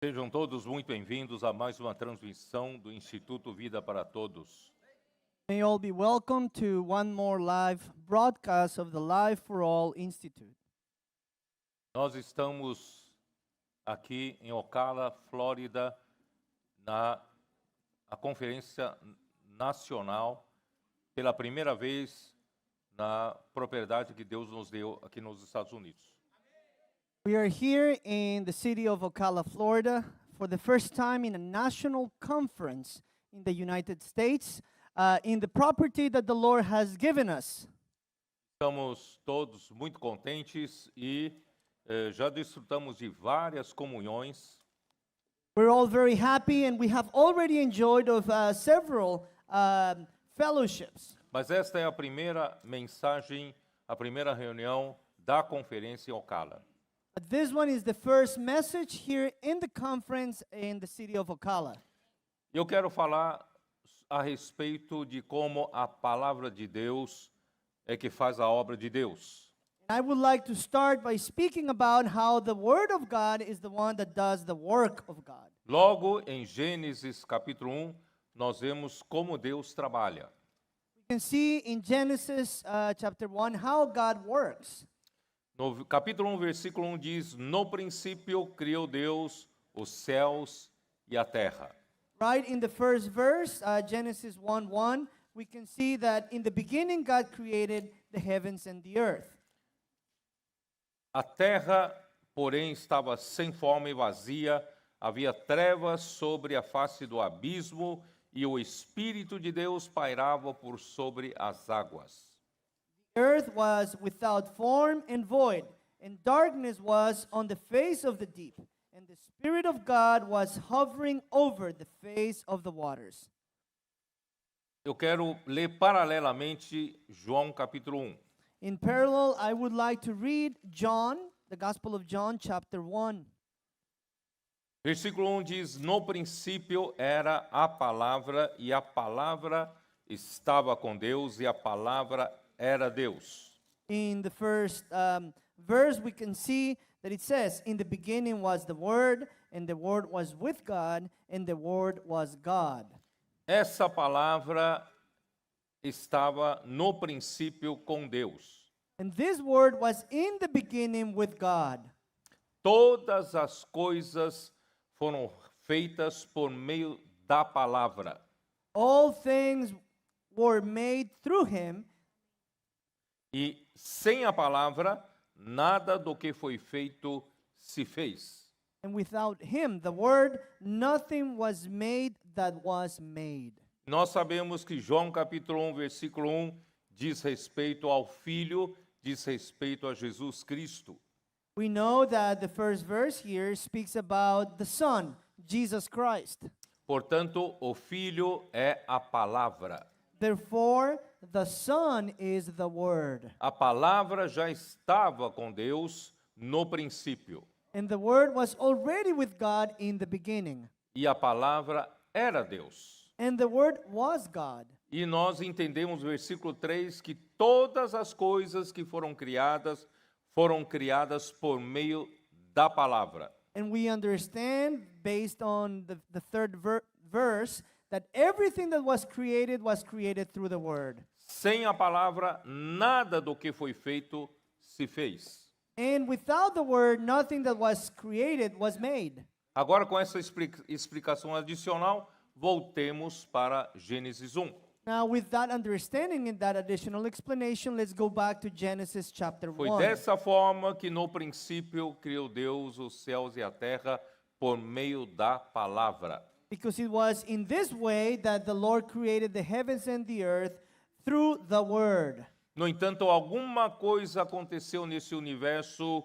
Sejam todos muito bem-vindos a mais uma transmissão do Instituto Vida para Todos. May all be welcome to one more live broadcast of the Life for All Institute. Nós estamos aqui em Ocala, Flórida, na conferência nacional, pela primeira vez na propriedade que Deus nos deu aqui nos Estados Unidos. We are here in the city of Ocala, Florida, for the first time in a national conference in the United States, in the property that the Lord has given us. Estamos todos muito contentes e já desfrutamos de várias comunhões. We're all very happy and we have already enjoyed of several fellowships. Mas esta é a primeira mensagem, a primeira reunião da conferência em Ocala. But this one is the first message here in the conference in the city of Ocala. Eu quero falar a respeito de como a palavra de Deus é que faz a obra de Deus. I would like to start by speaking about how the Word of God is the one that does the work of God. Logo em Gênesis capítulo 1, nós vemos como Deus trabalha. We can see in Genesis chapter 1 how God works. No capítulo 1, versículo 1 diz: No princípio criou Deus os céus e a terra. Right in the first verse, Genesis 1:1, we can see that in the beginning God created the heavens and the earth. A terra, porém, estava sem forma e vazia, havia trevas sobre a face do abismo, e o Espírito de Deus pairava por sobre as águas. The earth was without form and void, and darkness was on the face of the deep, and the Spirit of God was hovering over the face of the waters. Eu quero ler paralelamente João capítulo 1. In parallel, I would like to read John, the Gospel of John, chapter 1. Versículo 1 diz: No princípio era a palavra, e a palavra estava com Deus, e a palavra era Deus. In the first verse, we can see that it says, In the beginning was the Word, and the Word was with God, and the Word was God. Essa palavra estava no princípio com Deus. And this Word was in the beginning with God. Todas as coisas foram feitas por meio da palavra. All things were made through Him, E sem a palavra, nada do que foi feito se fez. and without Him, the Word, nothing was made that was made. Nós sabemos que João capítulo 1, versículo 1 diz respeito ao Filho, diz respeito a Jesus Cristo. We know that the first verse here speaks about the Son, Jesus Christ. Portanto, o Filho é a palavra. Therefore, the Son is the Word. A palavra já estava com Deus no princípio. And the Word was already with God in the beginning. E a palavra era Deus. And the Word was God. E nós entendemos no versículo 3 que todas as coisas que foram criadas por meio da palavra. And we understand, based on the third verse, that everything that was created through the Word. Sem a palavra, nada do que foi feito se fez. And without the Word, nothing that was created was made. Agora, com essa explicação adicional, voltemos para Gênesis 1. Now, with that understanding and that additional explanation, let's go back to Genesis chapter Foi 1. dessa forma que no princípio criou Deus os céus e a terra por meio da palavra. Because it was in this way that the Lord created the heavens and the earth through the Word. No entanto, alguma coisa aconteceu nesse universo,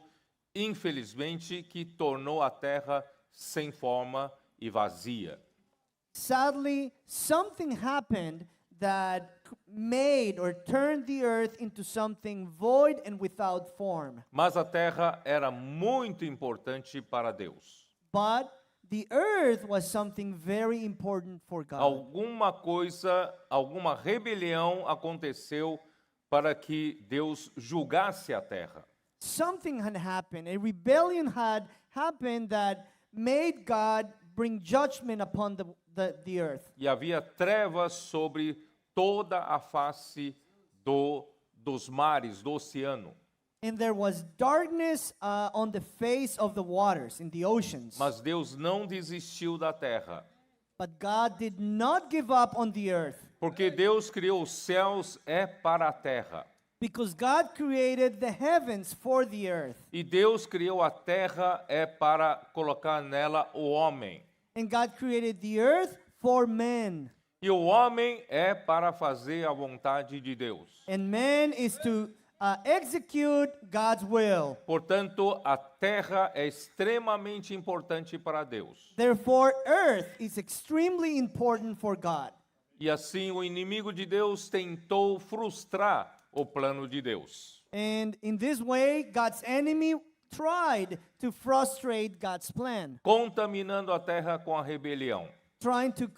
infelizmente, que tornou a terra sem forma e vazia. Sadly, something happened that made or turned the earth into something void and without form. Mas a terra era muito importante para Deus. But the earth was something very important for God. Alguma coisa, alguma rebelião aconteceu para que Deus julgasse a terra. Something had happened. A rebellion had happened that made God bring judgment upon the earth. E havia trevas sobre toda a face dos mares, do oceano. And there was darkness on the face of the waters, in the oceans. Mas Deus não desistiu da terra, But God did not give up on the earth, porque Deus criou os céus para a terra. because God created the heavens for the earth. E Deus criou a terra para colocar nela o homem. And God created the earth for man. E o homem para fazer a vontade de Deus. And man is to execute God's will. Portanto, a terra é extremamente importante para Deus. Therefore, earth is extremely important for God. E assim o inimigo de Deus tentou frustrar o plano de Deus. And in this way, God's enemy tried to frustrate God's plan, Contaminando a terra com a rebelião. trying to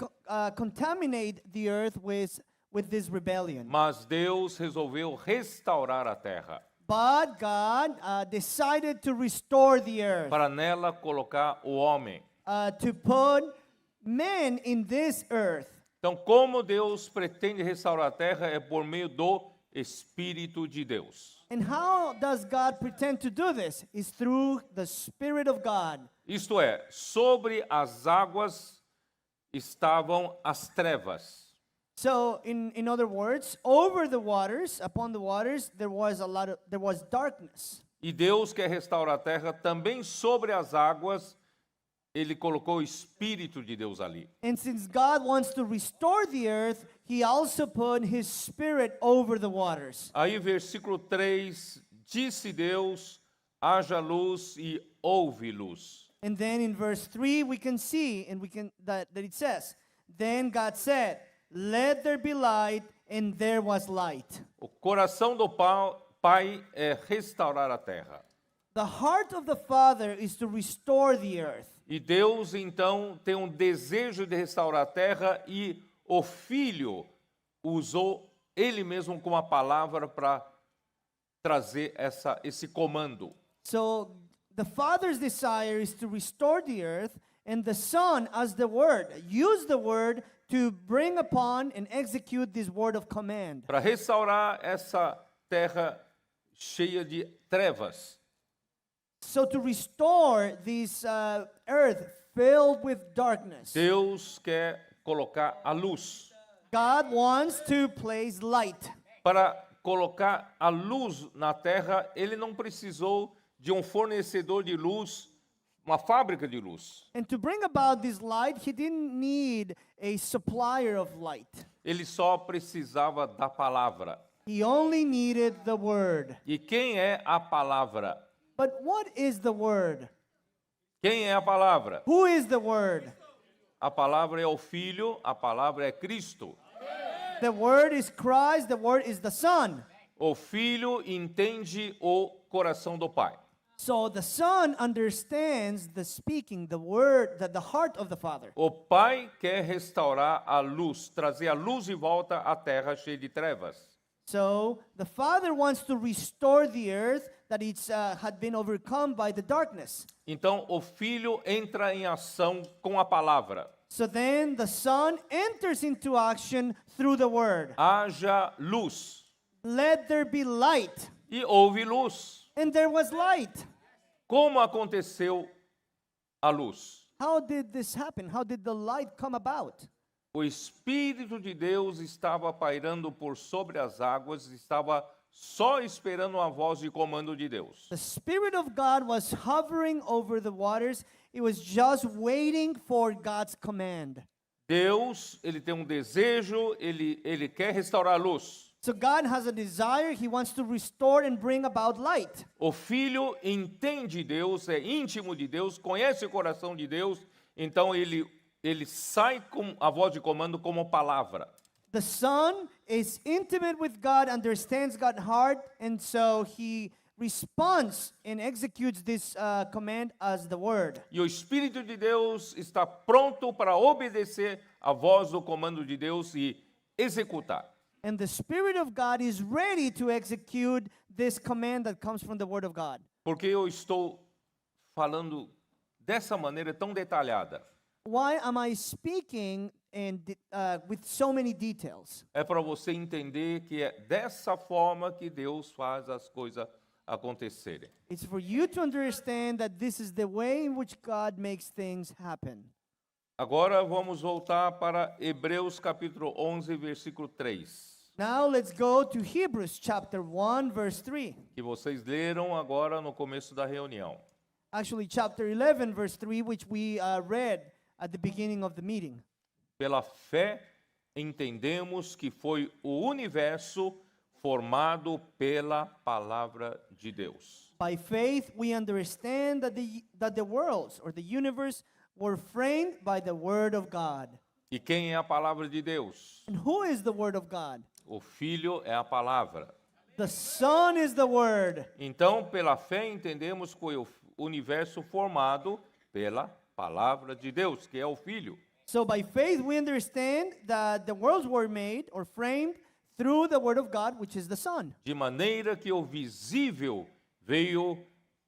contaminate the earth with this rebellion. Mas Deus resolveu restaurar a terra, But God decided to restore the earth, para nela colocar o homem. to put man in this earth. Então, como Deus pretende restaurar a terra é por meio do Espírito de Deus. And how does God pretend to do this? Is through the Spirit of God. Isto é, sobre as águas estavam as trevas. So, in other words, over the waters, upon the waters, there was darkness. E Deus quer restaurar a terra também sobre as águas. Ele colocou o Espírito de Deus ali. And since God wants to restore the earth, He also put His Spirit over the waters. Aí, versículo 3, disse Deus, haja luz e houve luz. And then in verse 3 we can see that it says, then God said, let there be light, and there was light. O coração do Pai é restaurar a terra. The heart of the Father is to restore the earth. E Deus, então, tem um desejo de restaurar a terra e o Filho usou Ele mesmo como a palavra para trazer esse comando. So the Father's desire is to restore the earth, and the Son, as the Word, use the Word to bring upon and execute this word of command. Para restaurar essa terra cheia de trevas. So to restore this earth filled with darkness, Deus quer colocar a luz. God wants to place light. Para colocar a luz na terra, Ele não precisou de um fornecedor de luz, uma fábrica de luz. And to bring about this light, He didn't need a supplier of light. Ele só precisava da palavra. He only needed the Word. E quem é a palavra? But what is the Word? Quem é a palavra? Who is the Word? A palavra é o Filho, a palavra é Cristo. The Word is Christ, the Word is the Son. O Filho entende o coração do Pai. So the Son understands the speaking, the Word, the heart of the Father. O Pai quer restaurar a luz, trazer a luz de volta à terra cheia de trevas. So the Father wants to restore the earth that had been overcome by the darkness. Então o Filho entra em ação com a palavra. So then the Son enters into action through the Word. Haja luz. Let there be light. E houve luz. And there was light. Como aconteceu a luz? How did this happen? How did the light come about? O Espírito de Deus estava pairando por sobre as águas, estava só esperando a voz de comando de Deus. The Spirit of God was hovering over the waters. It was just waiting for God's command. Deus, ele tem um desejo, ele quer restaurar a luz. So God has a desire. He wants to restore and bring about light. O Filho entende Deus, é íntimo de Deus, conhece o coração de Deus, então ele sai com a voz de comando como palavra. The Son is intimate with God, understands God's heart, and so he responds and executes this command as the Word. E o Espírito de Deus está pronto para obedecer a voz do comando de Deus e executar. And the Spirit of God is ready to execute this command that comes from the Word of God. Porque eu estou falando dessa maneira tão detalhada? Why am I speaking with so many details? É para você entender que é dessa forma que Deus faz as coisas acontecerem. It's for you to understand that this is the way in which God makes things happen. Agora vamos voltar para Hebreus capítulo 11, versículo 3, Now let's go to Hebrews chapter 1, verse 3. que vocês leram agora no começo da reunião. Actually, chapter 11, verse 3, which we read at the beginning of the meeting. Pela fé, entendemos que foi o universo formado pela palavra de Deus. By faith, we understand that the worlds or the universe were framed by the word of God. E quem é a palavra de Deus? And who is the word of God? O Filho é a palavra. The Son is the word. Então, pela fé, entendemos que foi o universo formado pela palavra de Deus, que é o Filho. So by faith, we understand that the worlds were made or framed through the word of God, which is the Son. De maneira que o visível veio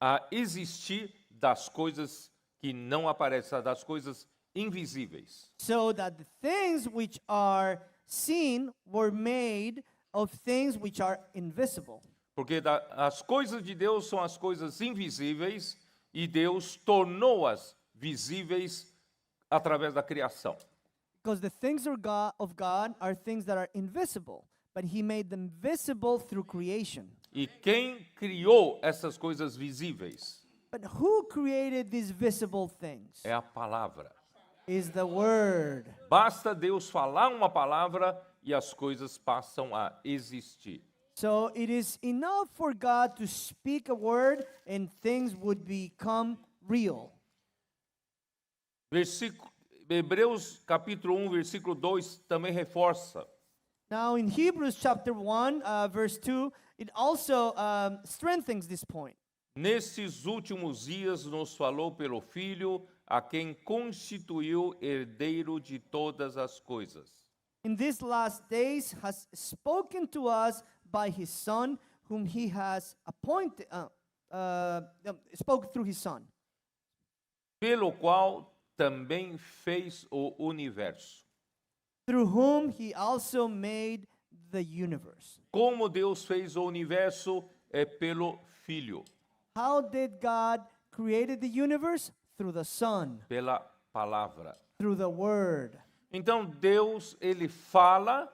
a existir das coisas que não aparecem, das coisas invisíveis. So that the things which are seen were made of things which are invisible. Porque as coisas de Deus são as coisas invisíveis e Deus tornou-as visíveis através da criação. Because the things of God are things that are invisible, but He made them visible through creation. E quem criou essas coisas visíveis But who created these visible things? é a palavra. Is the Word. Basta Deus falar uma palavra e as coisas passam a existir. So it is enough for God to speak a word and things would become real. Hebreus capítulo 1, versículo 2 também reforça. Now in Hebrews chapter 1, verse 2, it also strengthens this point. Nestes últimos dias nos falou pelo Filho, a quem constituiu herdeiro de todas as coisas. In these last days has spoken to us by His Son, whom He has appointed, spoke through His Son, Pelo qual também fez o universo. through whom He also made the universe. Como Deus fez o universo é pelo Filho, How did God create the universe? Through the Son, pela palavra. through the Word. Então Deus, ele fala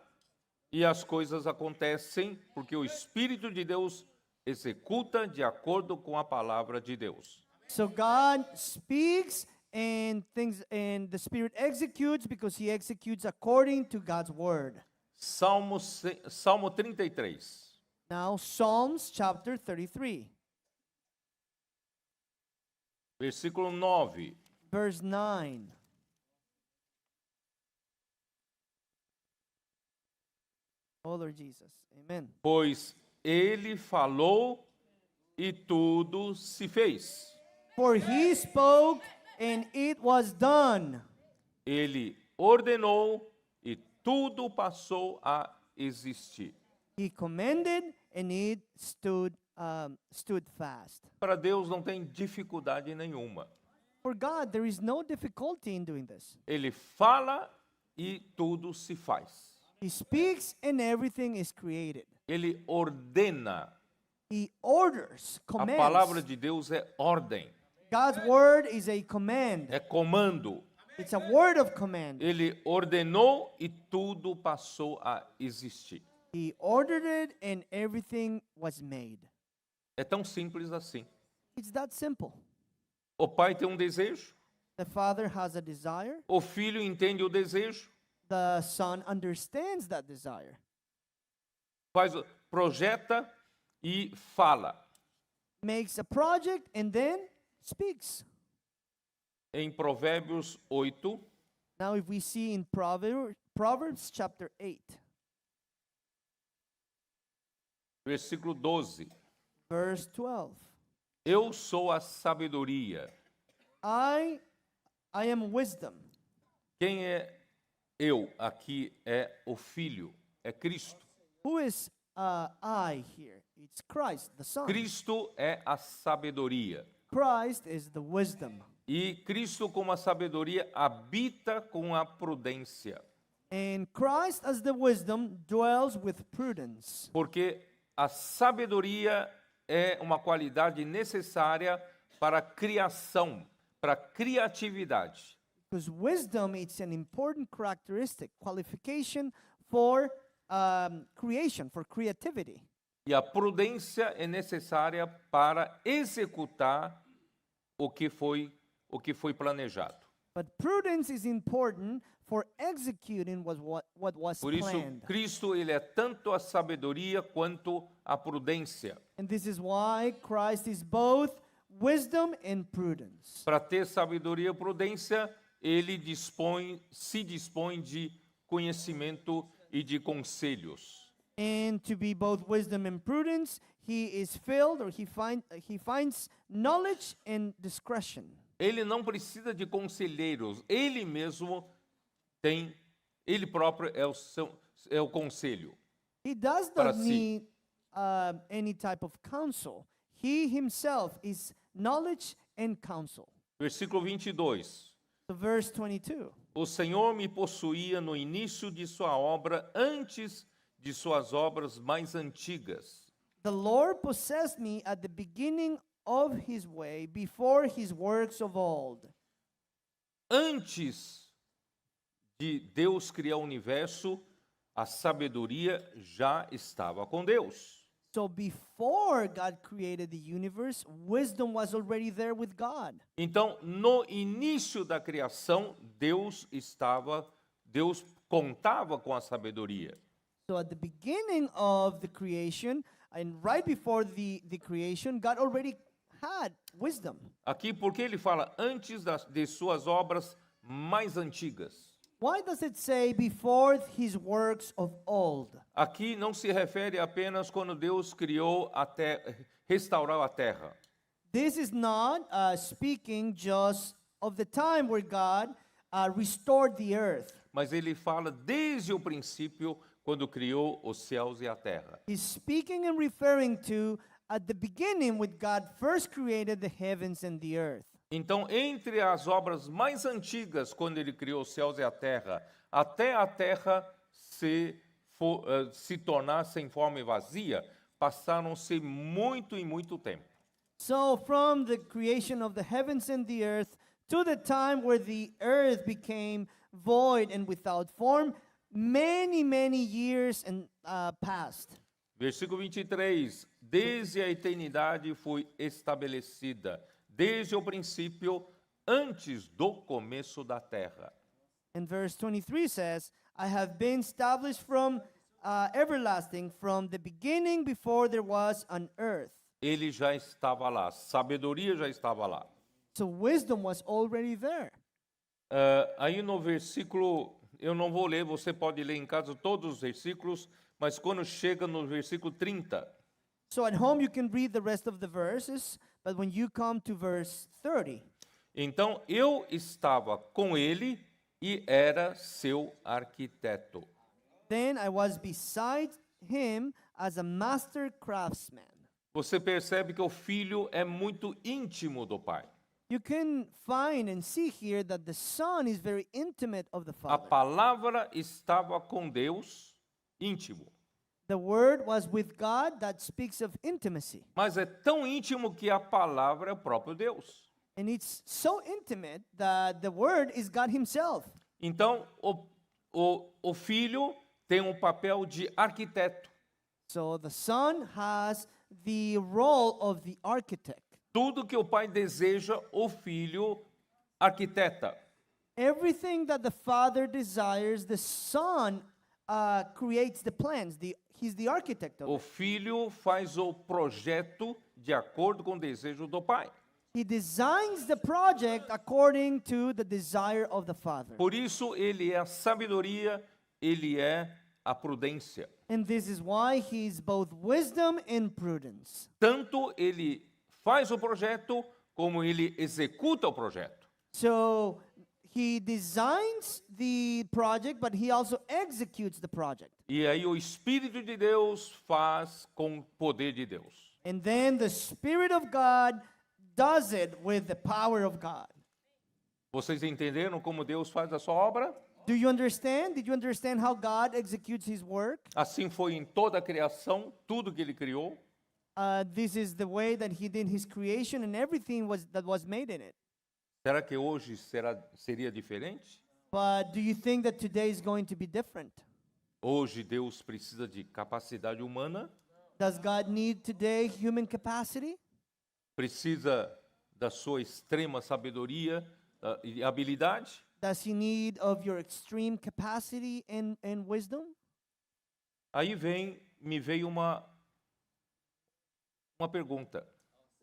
e as coisas acontecem porque o Espírito de Deus executa de acordo com a palavra de Deus. So God speaks and the Spirit executes because He executes according to God's Word. Salmo 33. Now Psalms chapter 33, Versículo 9. verse 9. Oh Lord Jesus, amen. Pois ele falou e tudo se fez. For He spoke and it was done. Ele ordenou e tudo passou a existir. He commanded and it stood fast. Para Deus não tem dificuldade nenhuma. For God, there is no difficulty in doing this. Ele fala e tudo se faz. He speaks and everything is created. Ele ordena. He orders, A commands. palavra de Deus é ordem, God's word is a command. é comando. It's a word of command. Ele ordenou e tudo passou a existir. He ordered it and everything was made. É tão simples assim. It's that simple. O pai tem um desejo, The Father has a desire. o filho entende o desejo, The Son understands that desire. projeta e fala. Makes a project and then speaks. Em Provérbios 8, Now if we see in Proverbs chapter 8, versículo 12. verse 12. Eu sou a sabedoria. I am wisdom. Quem é eu? Aqui é o filho, é Cristo. Who is I here? It's Christ, the Son. Cristo é a sabedoria. Christ is the wisdom. E Cristo, como a sabedoria, habita com a prudência. And Christ, as the wisdom, dwells with prudence. Porque a sabedoria é uma qualidade necessária para a criação, para a criatividade. Because wisdom is an important characteristic, qualification for creation, for creativity. E a prudência é necessária para executar o que foi planejado. But prudence is important for executing what was Por isso, planned. Cristo ele é tanto a sabedoria quanto a prudência. And this is why Christ is both wisdom and prudence. Para ter sabedoria e prudência, ele se dispõe de conhecimento e de conselhos. And to be both wisdom and prudence, he is filled, or he finds knowledge and discretion. Ele não precisa de conselheiros, ele mesmo tem, ele próprio é o conselho. He does Para not si. need any type of counsel. He himself is knowledge and counsel. Versículo 22. So verse 22. O Senhor me possuía no início de sua obra, antes de suas obras mais antigas. The Lord possessed me at the beginning of his way, before his works of old. Antes de Deus criar o universo, a sabedoria já estava com Deus. So before God created the universe, wisdom was already there with God. Então, no início da criação, Deus contava com a sabedoria. So at the beginning of the creation, and right before the creation, God already had wisdom. Aqui, porque ele fala antes de suas obras mais antigas. Why does it say before his works of old? Aqui não se refere apenas quando Deus criou restaurou a terra. This is not speaking just of the time where God restored the earth. Mas ele fala desde o princípio, quando criou os céus e a terra. He's speaking and referring to at the beginning when God first created the heavens and the earth. Então, entre as obras mais antigas, quando ele criou os céus e a terra, até a terra se tornar sem forma e vazia, passaram-se muito e muito tempo. So from the creation of the heavens and the earth to the time where the earth became void and without form, many years and passed. Versículo 23. Desde a eternidade foi estabelecida, desde o princípio, antes do começo da terra. And verse 23 says, I have been established from everlasting, from the beginning before there was an earth. Ele já estava lá, sabedoria já estava lá. So wisdom was already there. Aí no versículo, eu não vou ler, você pode ler em casa todos os versículos, mas quando chega no versículo 30, So at home you can read the rest of the verses, but when you come to verse 30, então eu estava com ele e era seu arquiteto. then I was beside him as a master craftsman. Você percebe que o filho é muito íntimo do pai. You can find and see here that the son is very intimate of the A father. palavra estava com Deus, íntimo. The word was with God, that speaks of intimacy. Mas é tão íntimo que a palavra é o próprio Deus. And it's so intimate that the word is God himself. Então, o filho tem um papel de arquiteto. So the son has the role of the architect. Tudo que o pai deseja, o filho arquiteta. Everything that the father desires, the son creates the plans. He's the architect of O it. filho faz o projeto de acordo com o desejo do pai. He designs the project according to the desire of the father. Por isso, ele é a sabedoria, ele é a prudência. And this is why he is both wisdom and prudence. Tanto ele faz o projeto, como ele executa o projeto. So he designs the project, but he also executes the project. E aí o Espírito de Deus faz com o poder de Deus. And then the Spirit of God does it with the power of God. Vocês entenderam como Deus faz a sua obra? Do you understand? Did you understand how God executes his work? Assim foi em toda a criação, tudo que ele criou. This is the way that he did his creation and everything that was made in it. Será que hoje seria diferente? But do you think that today is going to be different? Hoje Deus precisa de capacidade humana, Does God need today human capacity? precisa da sua extrema sabedoria e habilidade? Does he need of your extreme capacity and wisdom? Aí me veio uma pergunta.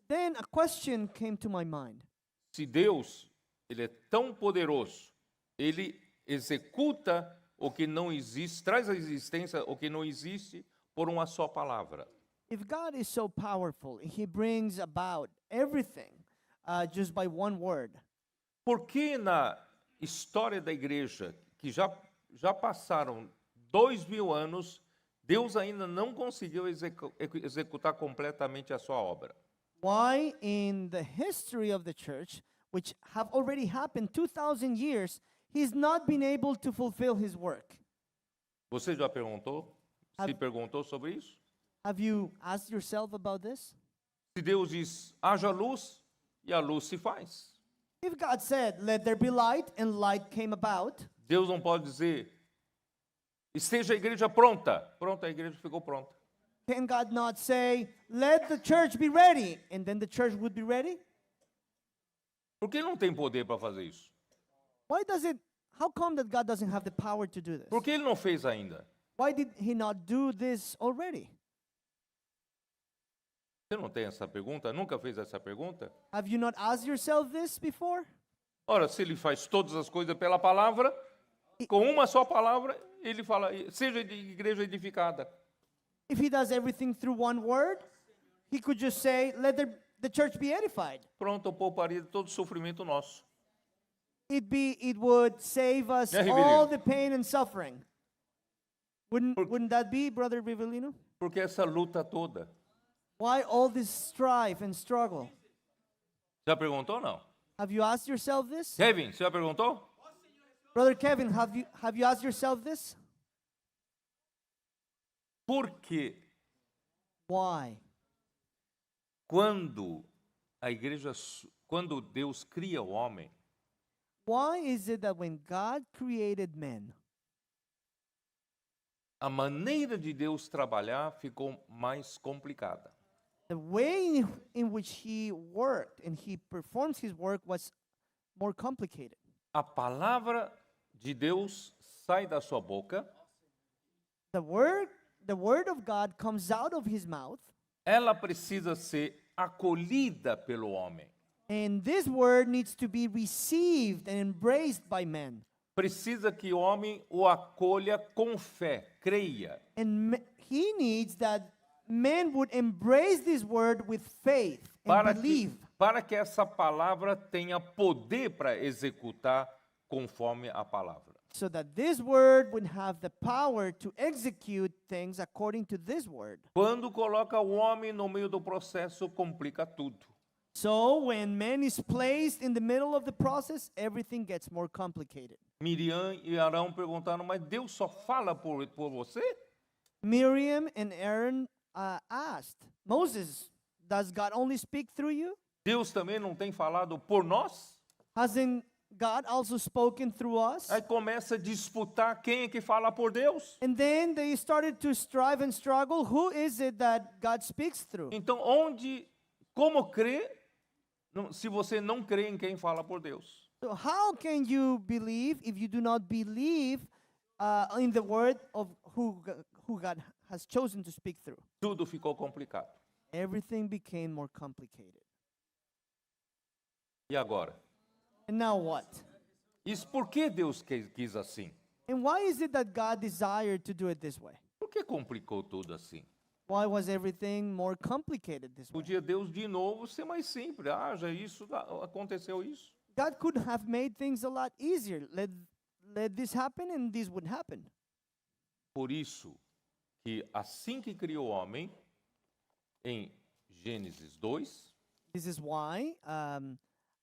Then a question came to my mind. Se Deus, ele é tão poderoso, ele executa o que não existe, traz à existência o que não existe por uma só palavra. If God is so powerful, he brings about everything just by one word. Por que na história da igreja, que já passaram 2000 anos, Deus ainda não conseguiu executar completamente a sua obra? Why in the history of the church, which have already happened 2,000 years, he's not been able to fulfill his work? Você já se perguntou sobre isso? Have you asked yourself about this? Se Deus diz, haja luz, e a luz se faz. If God said, let there be light, and light came about, Deus não pode dizer, esteja a igreja pronta. Pronto, a igreja ficou pronta. can God not say, let the church be ready, and then the church would be ready? Por que não tem poder para fazer isso? How come that God doesn't have the power to do this? Por que ele não fez ainda? Why did he not do this already? Você não tem essa pergunta? Nunca fez essa pergunta? Have you not asked yourself this before? Ora, se ele faz todas as coisas pela palavra, com uma só palavra, ele fala, seja de igreja edificada. If he does everything through one word, he could just say, let the church be edified. Pronto, eu pouparia de todo o sofrimento nosso. It would save us Yeah, all Rivelino. the pain and suffering. Wouldn't that be, Brother Rivelino? Porque essa luta toda. Why all this strife and struggle? Já perguntou ou não? Have you asked yourself this? Kevin, você já perguntou? Brother Kevin, have you asked yourself this? Por que Why? quando Deus cria o homem, Why is it that when God created men, a maneira de Deus trabalhar ficou mais complicada? the way in which he worked and he performs his work was more complicated? A palavra de Deus sai da sua boca, The word of God comes out of his mouth, ela precisa ser acolhida pelo homem. and this word needs to be received and embraced by men. Precisa que o homem o acolha com fé, creia. And he needs that men would embrace this word with faith and Para believe. que essa palavra tenha poder para executar conforme a palavra. So that this word would have the power to execute things according to this word. Quando coloca o homem no meio do processo, complica tudo. So when man is placed in the middle of the process, everything gets more complicated. Miriam e Arão perguntaram, mas Deus só fala por você? Miriam and Aaron asked, Moses, does God only speak through you? Deus também não tem falado por nós? Hasn't God also spoken through us? Aí começa a disputar quem é que fala por Deus. And then they started to strive and struggle. Who is it that God speaks through? Então, como crer se você não crê em quem fala por Deus? So how can you believe if you do not believe in the word of who God has chosen to speak through? Tudo ficou complicado. Everything became more complicated. E agora? And now what? Isso por que Deus quis assim? And why is it that God desired to do it this way? Por que complicou tudo assim? Why was everything more complicated this way? Podia Deus de novo ser mais simples. Já isso, aconteceu isso. God could have made things a lot easier. Let this happen and this would happen. Por isso que assim que criou o homem, em Gênesis 2, This is why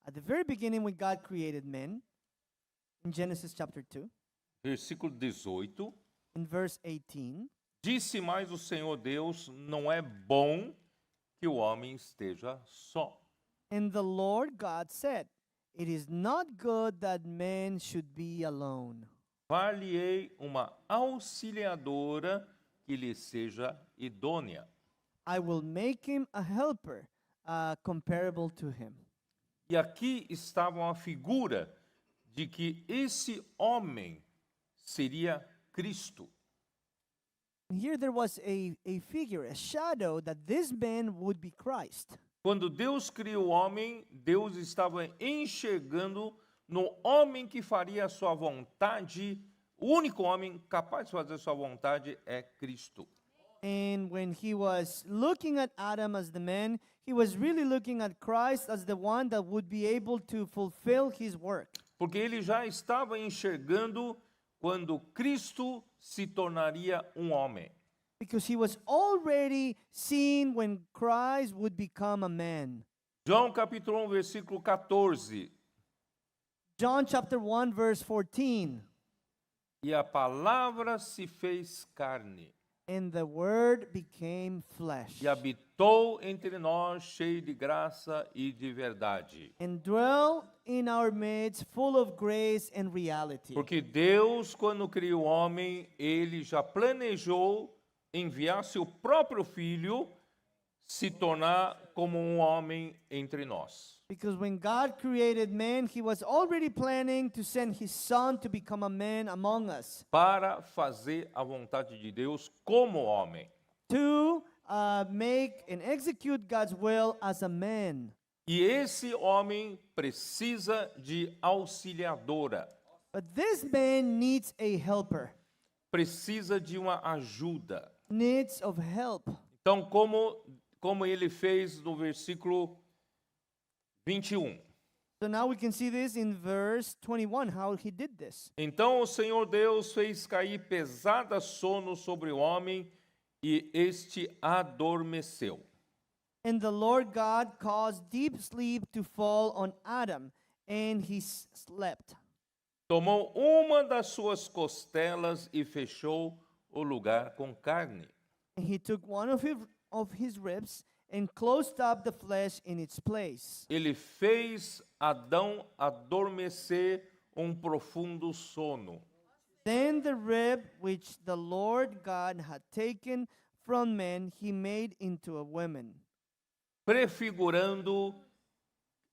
At the very beginning, when God created men, in Genesis chapter 2, Versículo 18. in verse 18, Disse mais o Senhor Deus: não é bom que o homem esteja só. and the Lord God said, "It is not good that man should be alone. Far-lhe-ei uma auxiliadora que lhe seja idônea. I will make him a helper comparable to him." E aqui estava uma figura de que esse homem seria Cristo. And here there was a figure, a shadow, that this man would be Christ. Quando Deus criou o homem, Deus estava enxergando no homem que faria a sua vontade. O único homem capaz de fazer sua vontade é Cristo. And when he was looking at Adam as the man, he was really looking at Christ as the one that would be able to fulfill his work. Porque ele já estava enxergando quando Cristo se tornaria um homem. Because he was already seeing when Christ would become a man. João capítulo 1, versículo 14. John chapter 1 verse 14. E a palavra se fez carne And the word became flesh e habitou entre nós, cheio de graça e de verdade. and dwelt in our midst, full of grace and reality. Porque Deus, quando criou o homem, ele já planejou enviar seu próprio filho se tornar como um homem entre nós. Because when God created man, he was already planning to send his son to become a man among us, Para fazer a vontade de Deus como homem. to make and execute God's will as a man. E esse homem precisa de auxiliadora, But this man needs a helper, precisa de uma ajuda. needs of help. Então, como ele fez no versículo 21. So now we can see this in verse 21, how he did this. Então o Senhor Deus fez cair pesada sono sobre o homem e este adormeceu. And the Lord God caused deep sleep to fall on Adam, and he slept. Tomou uma das suas costelas e fechou o lugar com carne. And he took one of his ribs and closed up the flesh in its place. Ele fez Adão adormecer profundo sono. Then the rib which the Lord God had taken from man, he made into a woman, Prefigurando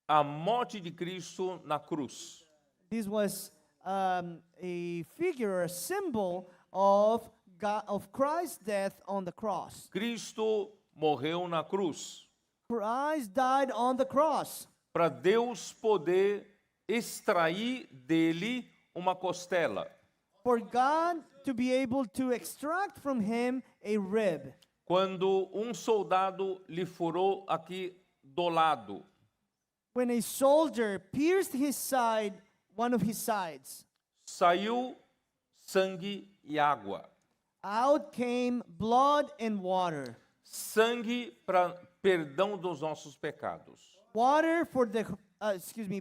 a morte de Cristo na cruz. This was a figure, a symbol of God, of Christ's death on the cross. Cristo morreu na cruz Christ died on the cross para Deus poder extrair dele uma costela. for God to be able to extract from him a rib. Quando soldado lhe furou aqui do lado, When a soldier pierced his side, one of his sides, saiu sangue e água. out came blood and water. Sangue para perdão dos nossos pecados. Water for the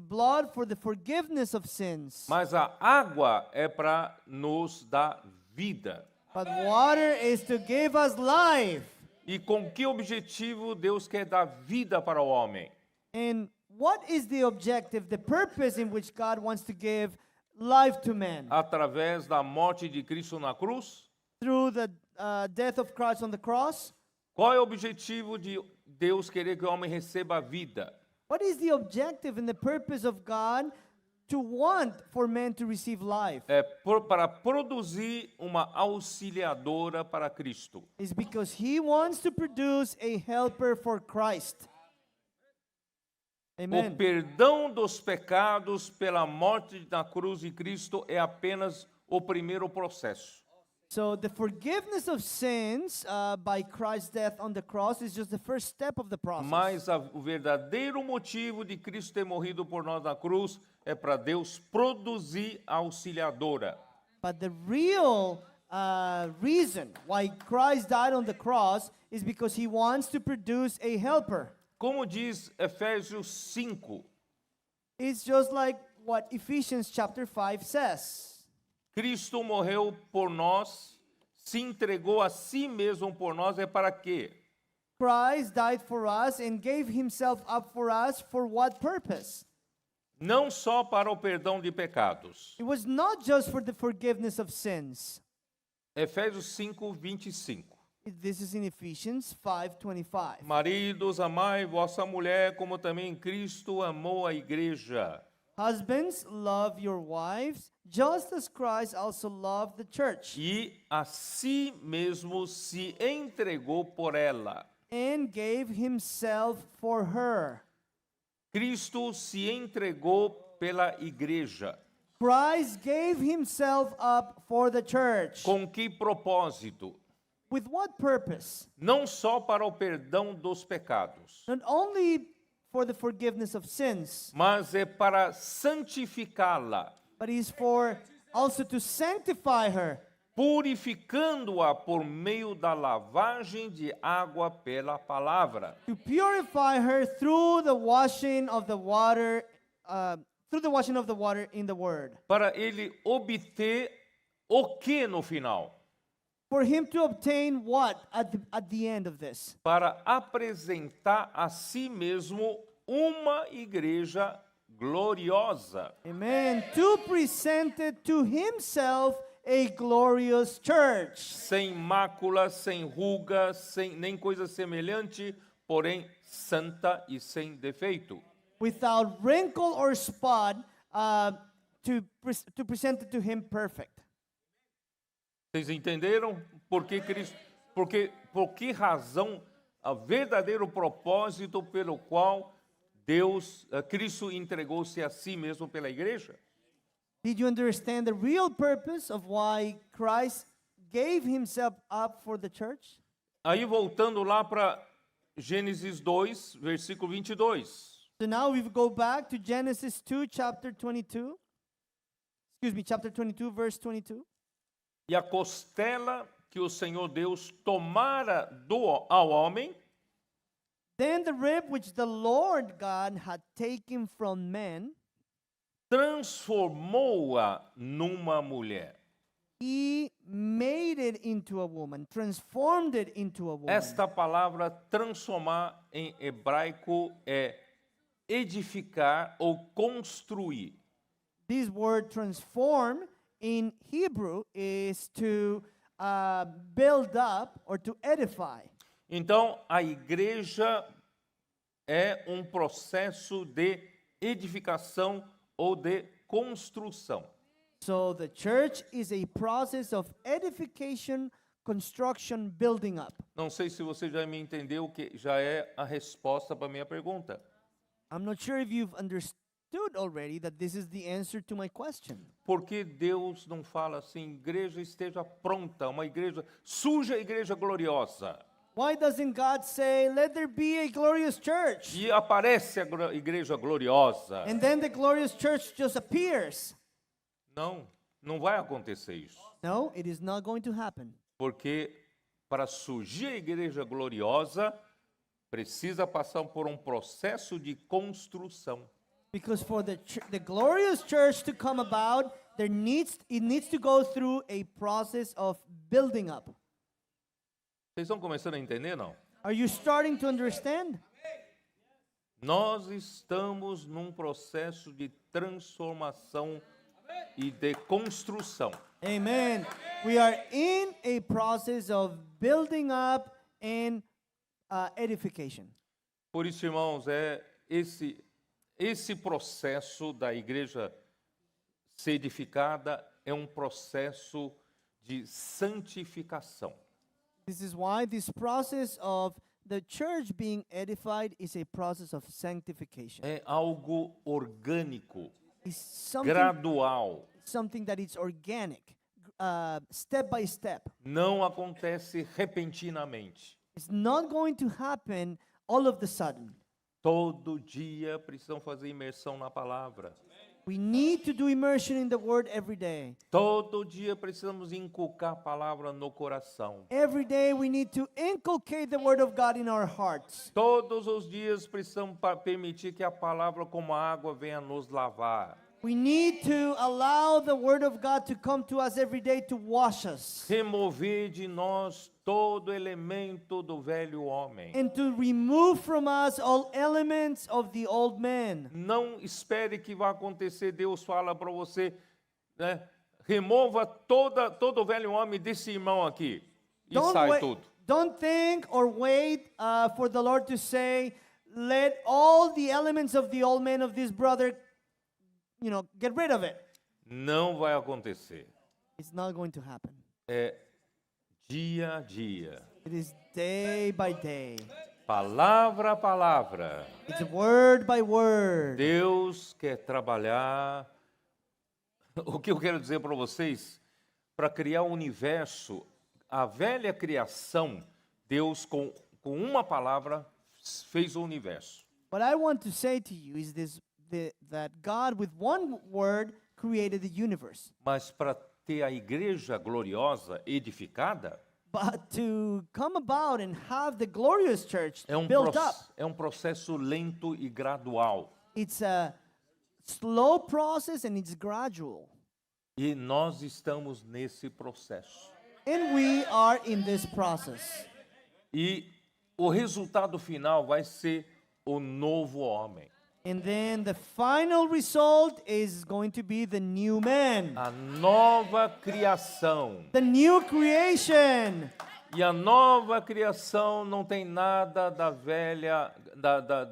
blood for the forgiveness of sins. Mas a água é para nos dar vida. But water is to give us life. E com que objetivo Deus quer dar vida para o homem? And what is the objective, the purpose in which God wants to give life to man? Através da morte de Cristo na cruz? Through the death of Christ on the cross? Qual é o objetivo de Deus querer que o homem receba a vida? What is the objective and the purpose of God to want for man to receive life? Para produzir uma auxiliadora para Cristo. It's because he wants to produce a helper for Christ. O Amen. perdão dos pecados pela morte na cruz de Cristo é apenas o primeiro processo. So the forgiveness of sins by Christ's death on the cross is just the first step of the process. Mas o verdadeiro motivo de Cristo ter morrido por nós na cruz é para Deus produzir a auxiliadora. But the real reason why Christ died on the cross is because he wants to produce a helper. Como diz Efésios 5, It's just like what Ephesians chapter 5 says. Cristo morreu por nós, se entregou a si mesmo por nós, é para quê? Christ died for us and gave himself up for us for what purpose? Não só para o perdão de pecados. It was not just for the forgiveness of sins. Efésios 5, 25. This is in Ephesians 5:25. Maridos, amai vossa mulher, como também Cristo amou a igreja. Husbands, love your wives, just as Christ also loved the church E a si mesmo se entregou por ela. and gave himself for her. Cristo se entregou pela igreja. Christ gave himself up for the church. Com que propósito? With what purpose? Não só para o perdão dos pecados, Not only for the forgiveness of sins, mas é para santificá-la, but is for also to sanctify her, purificando-a por meio da lavagem de água pela palavra, to purify her through the washing of the water, in the word. para ele obter o que no final? For him to obtain what at the end of this? Para apresentar a si mesmo uma igreja gloriosa, Amen. To present it to himself a glorious church, sem mácula, sem ruga, sem nem coisa semelhante, porém santa e sem defeito. without wrinkle or spot, to present it to him perfect. Vocês entenderam por que Cristo, por que razão, o verdadeiro propósito pelo qual Cristo entregou-se a si mesmo pela igreja? Did you understand the real purpose of why Christ gave himself up for the church? Aí voltando lá para Gênesis 2, versículo 22. So now we go back to Genesis 2, chapter 22. Chapter 22, verse 22. E a costela que o Senhor Deus tomara ao homem, Then the rib which the Lord God had taken from man, transformou-a numa mulher. he made it into a woman, transformed it into a woman. Esta palavra transformar em hebraico é edificar ou construir. This word transform in Hebrew is to build up or to edify. Então, a igreja é um processo de edificação ou de construção. So the church is a process of edification, construction, building up. Não sei se você já me entendeu, que já é a resposta para a minha pergunta. I'm not sure if you've understood already that this is the answer to my question. Por que Deus não fala assim, igreja esteja pronta, uma igreja, surja a igreja gloriosa? Why doesn't God say, let there be a glorious church? E aparece a igreja gloriosa. And then the glorious church just appears. Não, não vai acontecer isso. No, it is not going to happen. Porque para surgir a igreja gloriosa, precisa passar por um processo de construção. Because for the glorious church to come about, it needs to go through a process of building up. Vocês estão começando a entender, não? Are you starting to understand? Nós estamos num processo de transformação e de construção. Amen. We are in a process of building up and edification. Por isso, irmãos, é esse processo da igreja ser edificada é um processo de santificação. This is why this process of the church being edified is a process of sanctification. É algo orgânico, It's gradual. something that is organic, step by step. Não acontece repentinamente. It's not going to happen all of the sudden. Todo dia precisam fazer imersão na palavra. We need to do immersion in the Word every day. Todo dia precisamos inculcar a palavra no coração. Every day we need to inculcate the Word of God in our hearts. Todos os dias precisamos permitir que a palavra como água venha nos lavar. We need to allow the Word of God to come to us every day to wash us Remover de nós todo elemento do velho homem. and to remove from us all elements of the old man. Não espere que vai acontecer. Deus fala para você, né? Remova todo o velho homem desse irmão aqui. E sai tudo. Don't think or wait for the Lord to say, let all the elements of the old man of this brother, get rid of it. Não vai acontecer. It's not going to happen. É dia a dia. It is day by day. Palavra a palavra. It's word by word. Deus quer trabalhar. O que eu quero dizer para vocês? Para criar o universo, a velha criação, Deus com uma palavra fez o universo. What I want to say to you is that God with one word created the universe. Mas para ter a igreja gloriosa edificada, But to come about and have the glorious church built up, é um processo lento e gradual. it's a slow process and it's gradual. E nós estamos nesse processo. And we are in this process. E o resultado final vai ser o novo homem. And then the final result is going to be the new man, A nova criação. the new creation. E a nova criação não tem nada da velha,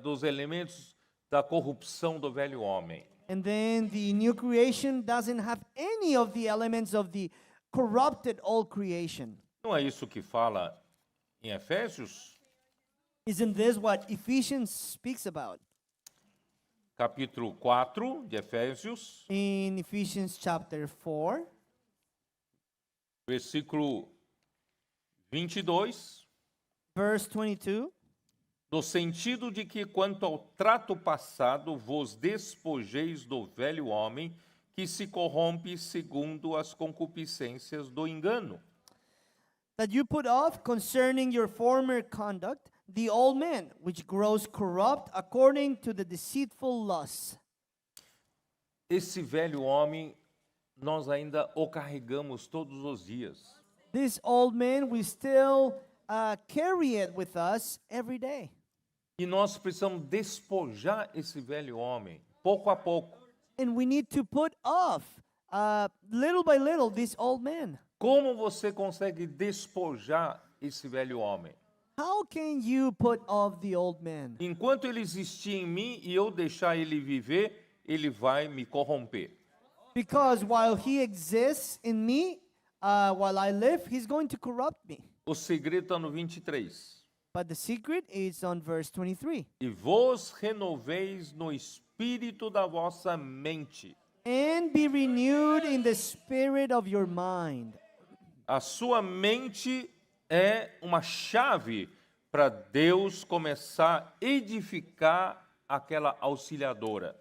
dos elementos da corrupção do velho homem. And then the new creation doesn't have any of the elements of the corrupted old creation. Não é isso que fala em Efésios, Isn't this what Ephesians speaks about? capítulo 4 de Efésios, In Ephesians chapter 4, versículo 22, verse 22. no sentido de que, quanto ao trato passado, vos despojeis do velho homem que se corrompe segundo as concupiscências do engano. That you put off concerning your former conduct the old man, which grows corrupt according to the deceitful lusts. Esse velho homem, nós ainda o carregamos todos os dias. This old man, we still carry it with us every day. E nós precisamos despojar esse velho homem, pouco a pouco. And we need to put off, little by little, this old man. Como você consegue despojar esse velho homem? How can you put off the old man? Enquanto ele existir em mim e eu deixar ele viver, ele vai me corromper. Because while he exists in me, while I live, he's going to corrupt me. O segredo está no 23. But the secret is on verse 23. E vos renoveis no espírito da vossa mente. And be renewed in the spirit of your mind. A sua mente é uma chave para Deus começar a edificar aquela auxiliadora.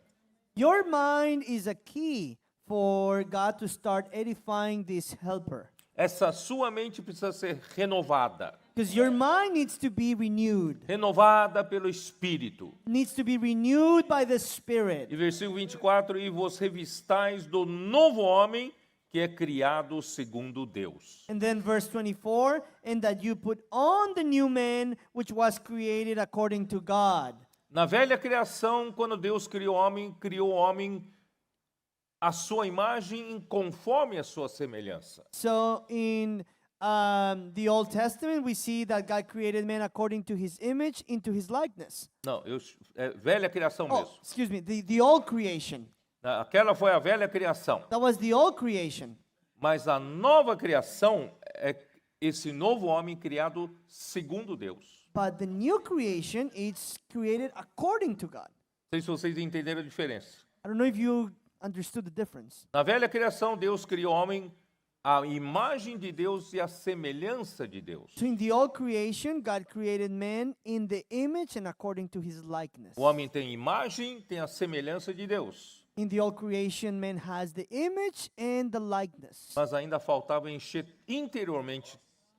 Your mind is a key for God to start edifying this helper. Essa sua mente precisa ser renovada. Because your mind needs to be renewed. Renovada pelo Espírito. Needs to be renewed by the Spirit. E versículo 24, e vos revistais do novo homem que é criado segundo Deus. And then verse 24, and that you put on the new man which was created according to God. Na velha criação, quando Deus criou o homem à sua imagem conforme a sua semelhança. So in the Old Testament, we see that God created man according to his image, into his likeness. Não, é velha criação Oh, mesmo. excuse me, the old creation. Aquela foi a velha criação. That was the old creation. Mas a nova criação é esse novo homem criado segundo Deus. But the new creation is created according to God. Não sei se vocês entenderam a diferença. I don't know if you understood the difference. Na velha criação, Deus criou o homem à imagem de Deus e à semelhança de Deus. So in the old creation, God created man in the image and according to his likeness. O homem tem imagem, tem a semelhança de Deus. In the old creation, man has the image and the likeness. mas ainda faltava encher interiormente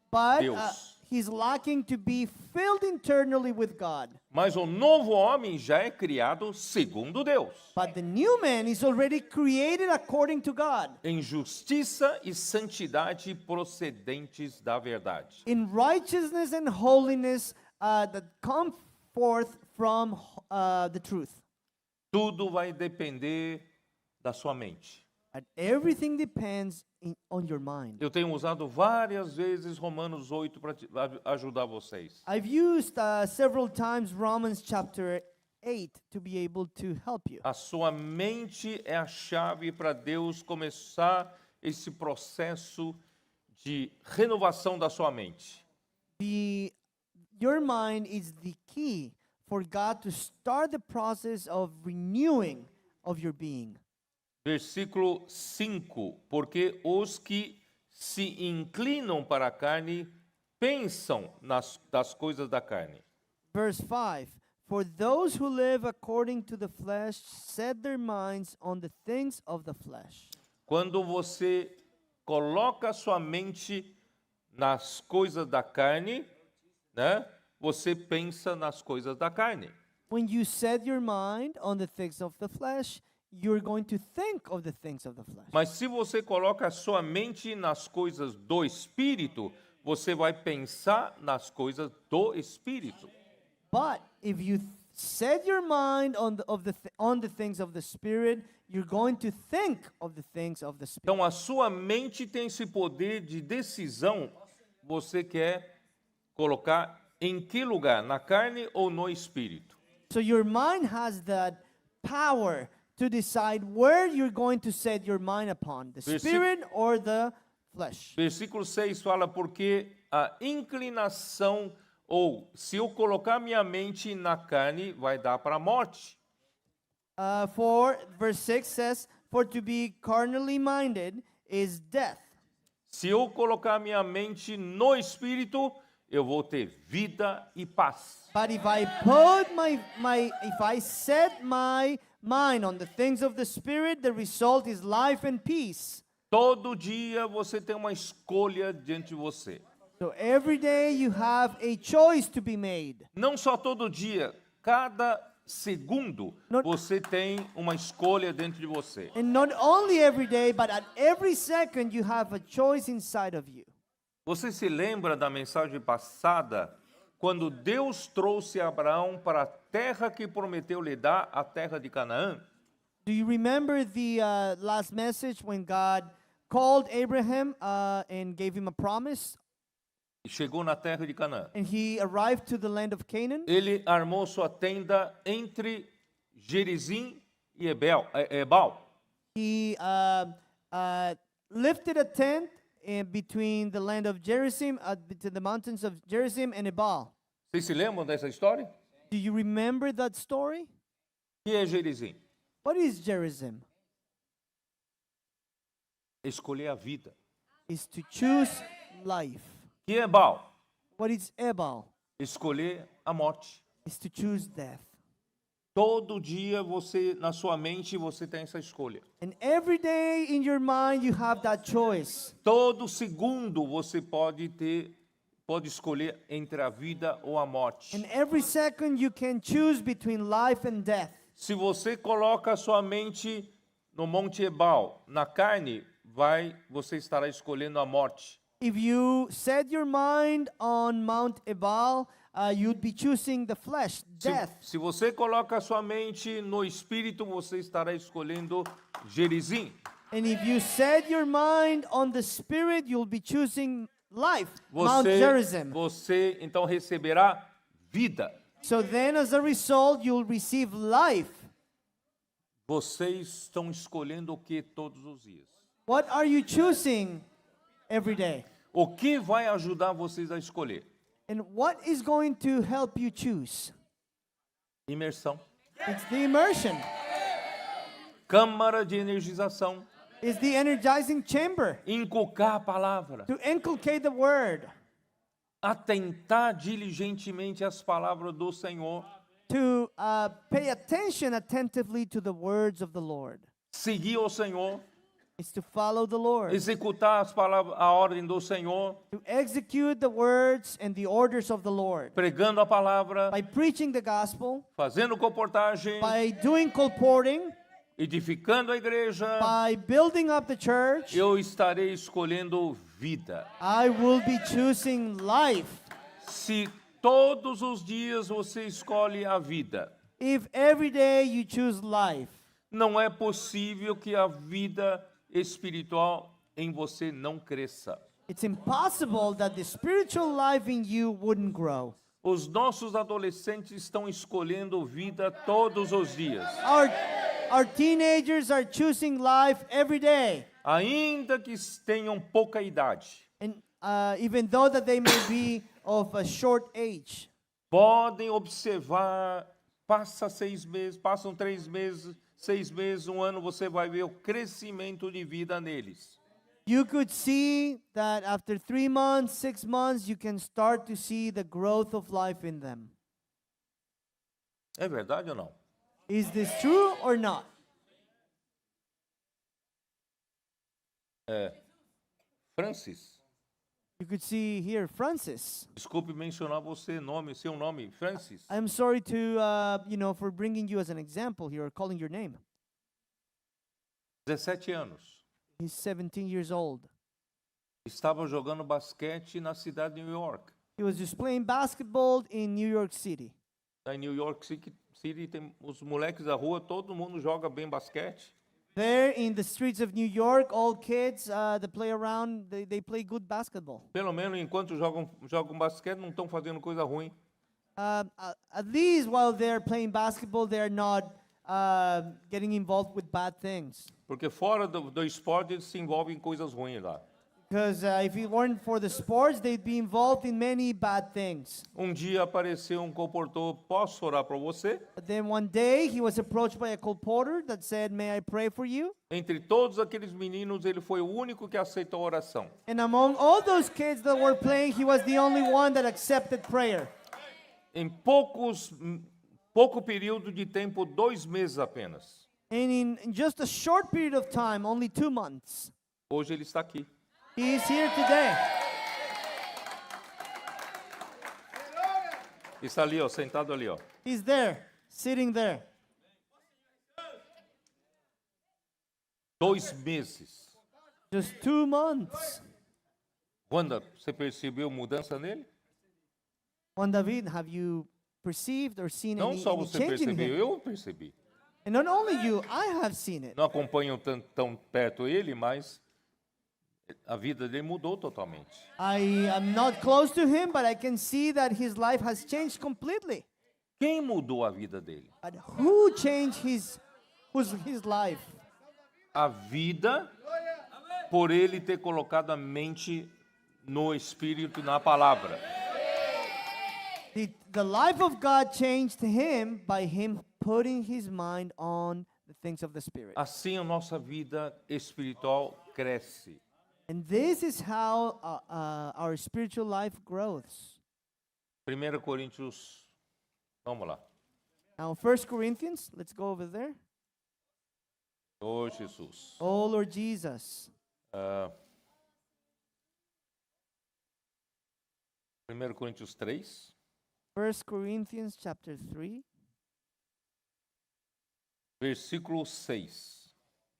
But Deus. he's lacking to be filled internally with God. Mas o novo homem já é criado segundo Deus, But the new man is already created according to God, em justiça e santidade procedentes da verdade. in righteousness and holiness that come forth from the truth. Tudo vai depender da sua mente. And everything depends on your mind. Eu tenho usado várias vezes Romanos 8 para ajudar vocês. I've used several times Romans chapter 8 to be able to help you. A sua mente é a chave para Deus começar esse processo de renovação da sua mente. Your mind is the key for God to start the process of renewing of your being. Versículo 5: Porque os que se inclinam para a carne pensam das coisas da carne. Verse 5, for those who live according to the flesh set their minds on the things of the flesh. Quando você coloca a sua mente nas coisas da carne, né? Você pensa nas coisas da carne. When you set your mind on the things of the flesh, you're going to think of the things of the flesh. Mas se você coloca a sua mente nas coisas do Espírito, você vai pensar nas coisas do Espírito. But if you set your mind on the things of the Spirit, you're going to think of the things of the Spirit. Então a sua mente tem esse poder de decisão. Você quer colocar em que lugar? Na carne ou no Espírito? So your mind has that power to decide where you're going to set your mind upon, the Spirit or the flesh. Versículo 6 fala: porque a inclinação, ou se eu colocar minha mente na carne, vai dar para a morte. Verse 6 says, for to be carnally minded is death. Se eu colocar minha mente no Espírito, eu vou ter vida e paz. But if I put if I set my mind on the things of the Spirit, the result is life and peace. Todo dia você tem uma escolha diante de você. So every day you have a choice to be made. Não só todo dia, cada segundo você tem uma escolha dentro de você. And not only every day, but at every second you have a choice inside of you. Você se lembra da mensagem passada, quando Deus trouxe Abraão para a terra que prometeu lhe dar, a terra de Canaã? Do you remember the last message when God called Abraham and gave him a promise? E chegou na terra de Canaã. And he arrived to the land of Canaan. Ele armou sua tenda entre Gerizim e Ebal. He lifted a tent between the land of Gerizim, between the mountains of Gerizim and Ebal. Vocês se lembram dessa história? Do you remember that story? O que é Gerizim? What is Gerizim? Escolher a vida. Is to choose life. O que é Ebal? What is Ebal? Escolher a morte. Is to choose death. Todo dia você, na sua mente, você tem essa escolha. And every day in your mind you have that choice. Todo segundo você pode escolher entre a vida ou a morte. And every second you can choose between life and death. Se você coloca a sua mente no Monte Ebal, na carne, você estará escolhendo a morte. If you set your mind on Mount Ebal, you'd be choosing the flesh, death. Se você coloca a sua mente no Espírito, você estará escolhendo Gerizim. And if you set your mind on the Spirit, you'll be choosing life, Mount Gerizim. Você então receberá vida. So then, as a result, you'll receive life. Vocês estão escolhendo o que todos os dias? What are you choosing every day? O que vai ajudar vocês a escolher? And what is going to help you choose? Imersão. It's the immersion. Câmara de energização. It's the energizing chamber. Inculcar a palavra. To inculcate the word. Atentar diligentemente às palavras do Senhor. To pay attention attentively to the words of the Lord. seguir o Senhor, is to follow the Lord, executar as palavras, a ordem do Senhor, to execute the words and the orders of the Lord pregando a palavra, by preaching the gospel, fazendo comportagem, by doing colporting, edificando a igreja, by building up the church. eu estarei escolhendo vida. I will be choosing life. Se todos os dias você escolhe a vida, If every day you choose life, não é possível que a vida espiritual em você não cresça. it's impossible that the spiritual life in you wouldn't grow. Os nossos adolescentes estão escolhendo vida todos os dias. Our teenagers are choosing life every day. Ainda que tenham pouca idade, And even though that they may be of a short age, podem observar, passam 3 meses, 6 meses, 1 ano, você vai ver o crescimento de vida neles. you could see that after 3 months, 6 months, you can start to see the growth of life in them. É verdade ou não? Is this true or not? Francis, You could see here, Francis. desculpe mencionar seu nome, Francis. I'm sorry to, for bringing you as an example here, or calling your name. 17 anos. He's 17 years old. Estava jogando basquete na cidade de New York. He was just playing basketball in New York City. Em New York City tem os moleques da rua, todo mundo joga bem basquete. There in the streets of New York, all kids that play around, they play good basketball. Pelo menos enquanto jogam basquete, não estão fazendo coisa ruim. At least while they're playing basketball, they're not getting involved with bad things. Porque fora do esporte eles se envolvem em coisas ruins lá. Because if it weren't for the sports, they'd be involved in many bad things. Dia apareceu comportor, posso orar por você? But then one day, he was approached by a colporteur that said, "May I pray for you?" Entre todos aqueles meninos, ele foi o único que aceitou a oração. And among all those kids that were playing, he was the only one that accepted prayer. Em pouco período de tempo, 2 meses apenas. And in just a short period of time, only 2 months, Hoje ele está aqui. he is here today. Está ali, ó, sentado ali, ó. He's there, sitting there. 2 meses. Just 2 months. Wanda, você percebeu mudança nele? Juan David, have you perceived or seen Não any só você change in percebeu, him? eu percebi. And not only you, I have seen it. Não acompanho tão perto ele, mas a vida dele mudou totalmente. I am not close to him, but I can see that his life has changed completely. Quem mudou a vida dele? But who changed his life? A vida, por ele ter colocado a mente no Espírito e na palavra. The life of God changed him by him putting his mind on the things of the Spirit. Assim a nossa vida espiritual cresce. And this is how our spiritual life grows. 1 Coríntios, vamos lá. Now, 1 Corinthians, let's go over there. Oh, Jesus. Oh, Lord Jesus. 1 Coríntios 3, 1 Corinthians chapter 3, versículo 6.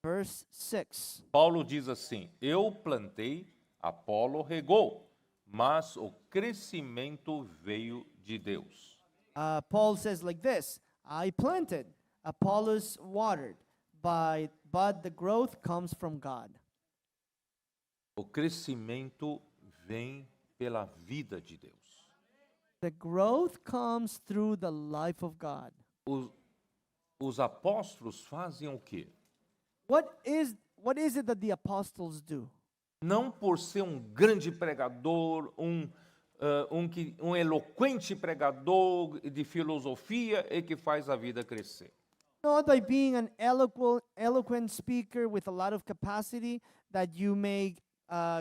verse 6. Paulo diz assim: Eu plantei, Apolo regou, mas o crescimento veio de Deus. Paul says like this: I planted, Apollos watered, but the growth comes from God. O crescimento vem pela vida de Deus. The growth comes through the life of God. Os apóstolos fazem o quê? What is it that the apostles do? Não por ser grande pregador, eloquente pregador de filosofia é que faz a vida crescer. Not by being an eloquent speaker with a lot of capacity that you make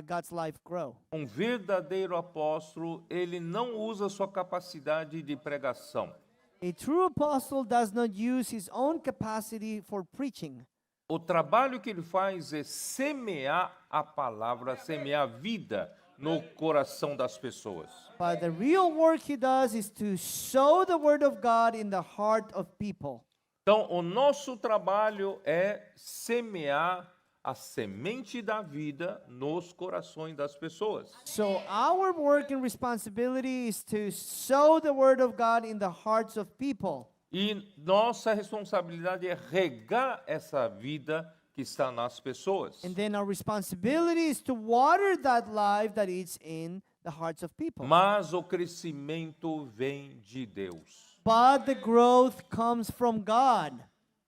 God's life grow. Verdadeiro apóstolo, ele não usa sua capacidade de pregação. A true apostle does not use his own capacity for preaching. o trabalho que ele faz é semear a palavra, semear a vida no coração das pessoas. But the real work he does is to sow the word of God in the heart of people. Então, o nosso trabalho é semear a semente da vida nos corações das pessoas. So our work and responsibility is to sow the word of God in the hearts of people. E nossa responsabilidade é regar essa vida que está nas pessoas. And then our responsibility is to water that life that is in the hearts of people. Mas o crescimento vem de Deus. But the growth comes from God.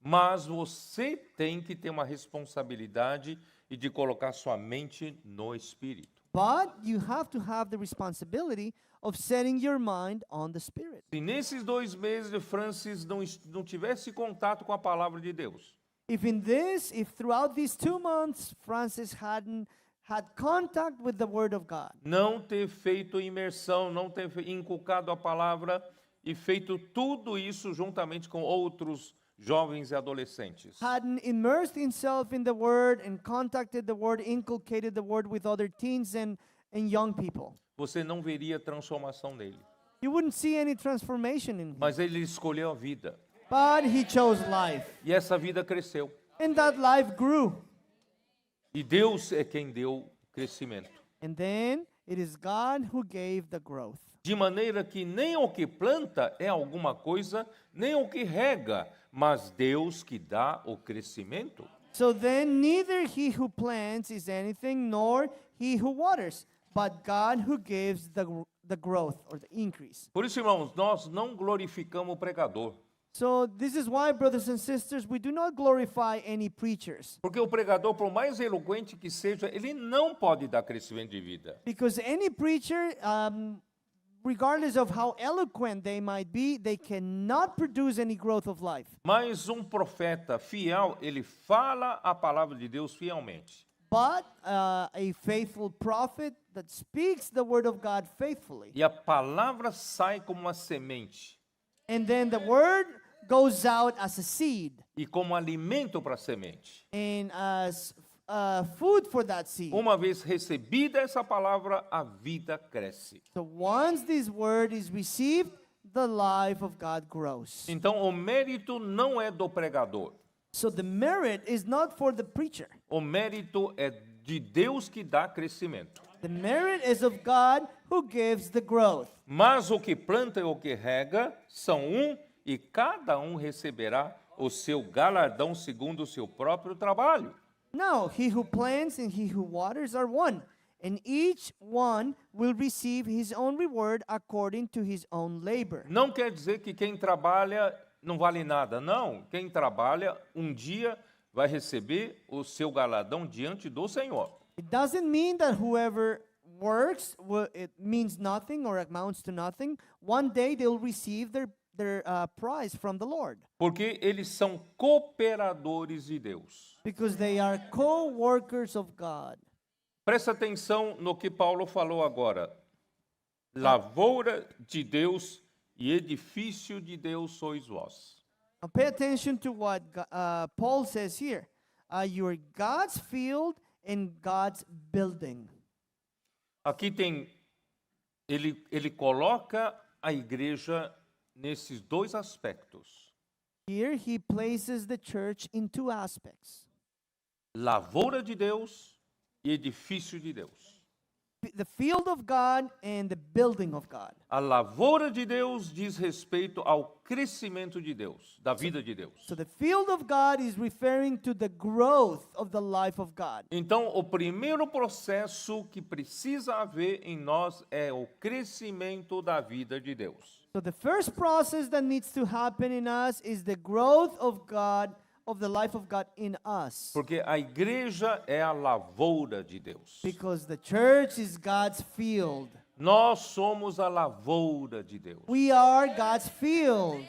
Mas você tem que ter uma responsabilidade e de colocar sua mente no Espírito. But you have to have the responsibility of setting your mind on the Spirit. Se nesses 2 meses de Francis não tivesse contato com a palavra de Deus, If throughout these 2 months Francis hadn't had contact with the Word of God, não ter feito imersão, não ter inculcado a palavra e feito tudo isso juntamente com outros jovens e adolescentes, hadn't immersed himself in the Word and contacted the Word, inculcated the Word with other teens and young people, você não veria transformação nele. you wouldn't see any transformation in him. Mas ele escolheu a vida. But he chose life, E essa vida cresceu. and that life grew. E Deus é quem deu crescimento. And then it is God who gave the growth. De maneira que nem o que planta é alguma coisa, nem o que rega, mas Deus que dá o crescimento. So then neither he who plants is anything, nor he who waters, but God who gives the growth or the increase. Por isso, irmãos, nós não glorificamos o pregador. So this is why, brothers and sisters, we do not glorify any preachers. Porque o pregador, por mais eloquente que seja, ele não pode dar crescimento de vida. Because any preacher, regardless of how eloquent they might be, they cannot produce any growth of life. Mas um profeta fiel, ele fala a palavra de Deus fielmente. But a faithful prophet that speaks the word of God faithfully. E a palavra sai como uma semente And then the word goes out as a seed e como alimento para a semente. and as food for that seed. Uma vez recebida essa palavra, a vida cresce. So once this word is received, the life of God grows. Então, o mérito não é do pregador. So the merit is not for the preacher. O mérito é de Deus que dá crescimento. The merit is of God who gives the growth. Mas o que planta e o que rega são um, e cada um receberá o seu galardão segundo o seu próprio trabalho. Now, he who plants and he who waters are one, and each one will receive his own reward according to his own labor. Não quer dizer que quem trabalha não vale nada. Não, quem trabalha um dia vai receber o seu galardão diante do Senhor. It doesn't mean that whoever works, it means nothing or amounts to nothing. One day they'll receive their prize from the Lord. Porque eles são cooperadores de Deus. Because they are co-workers of God. Presta atenção no que Paulo falou agora. Lavoura de Deus e edifício de Deus sois vós. Now pay attention to what Paul says here. You are God's field and God's building. Aqui tem, ele coloca a igreja nesses 2 aspectos. Here he places the church in 2 aspects. Lavoura de Deus e edifício de Deus. The field of God and the building of God. A lavoura de Deus diz respeito ao crescimento de Deus, da vida de Deus. So the field of God is referring to the growth of the life of God. Então, o primeiro processo que precisa haver em nós é o crescimento da vida de Deus. So the first process that needs to happen in us is the growth of God, of the life of God in us. Porque a igreja é a lavoura de Deus. Because the church is God's field. Nós somos a lavoura de Deus. We are God's field.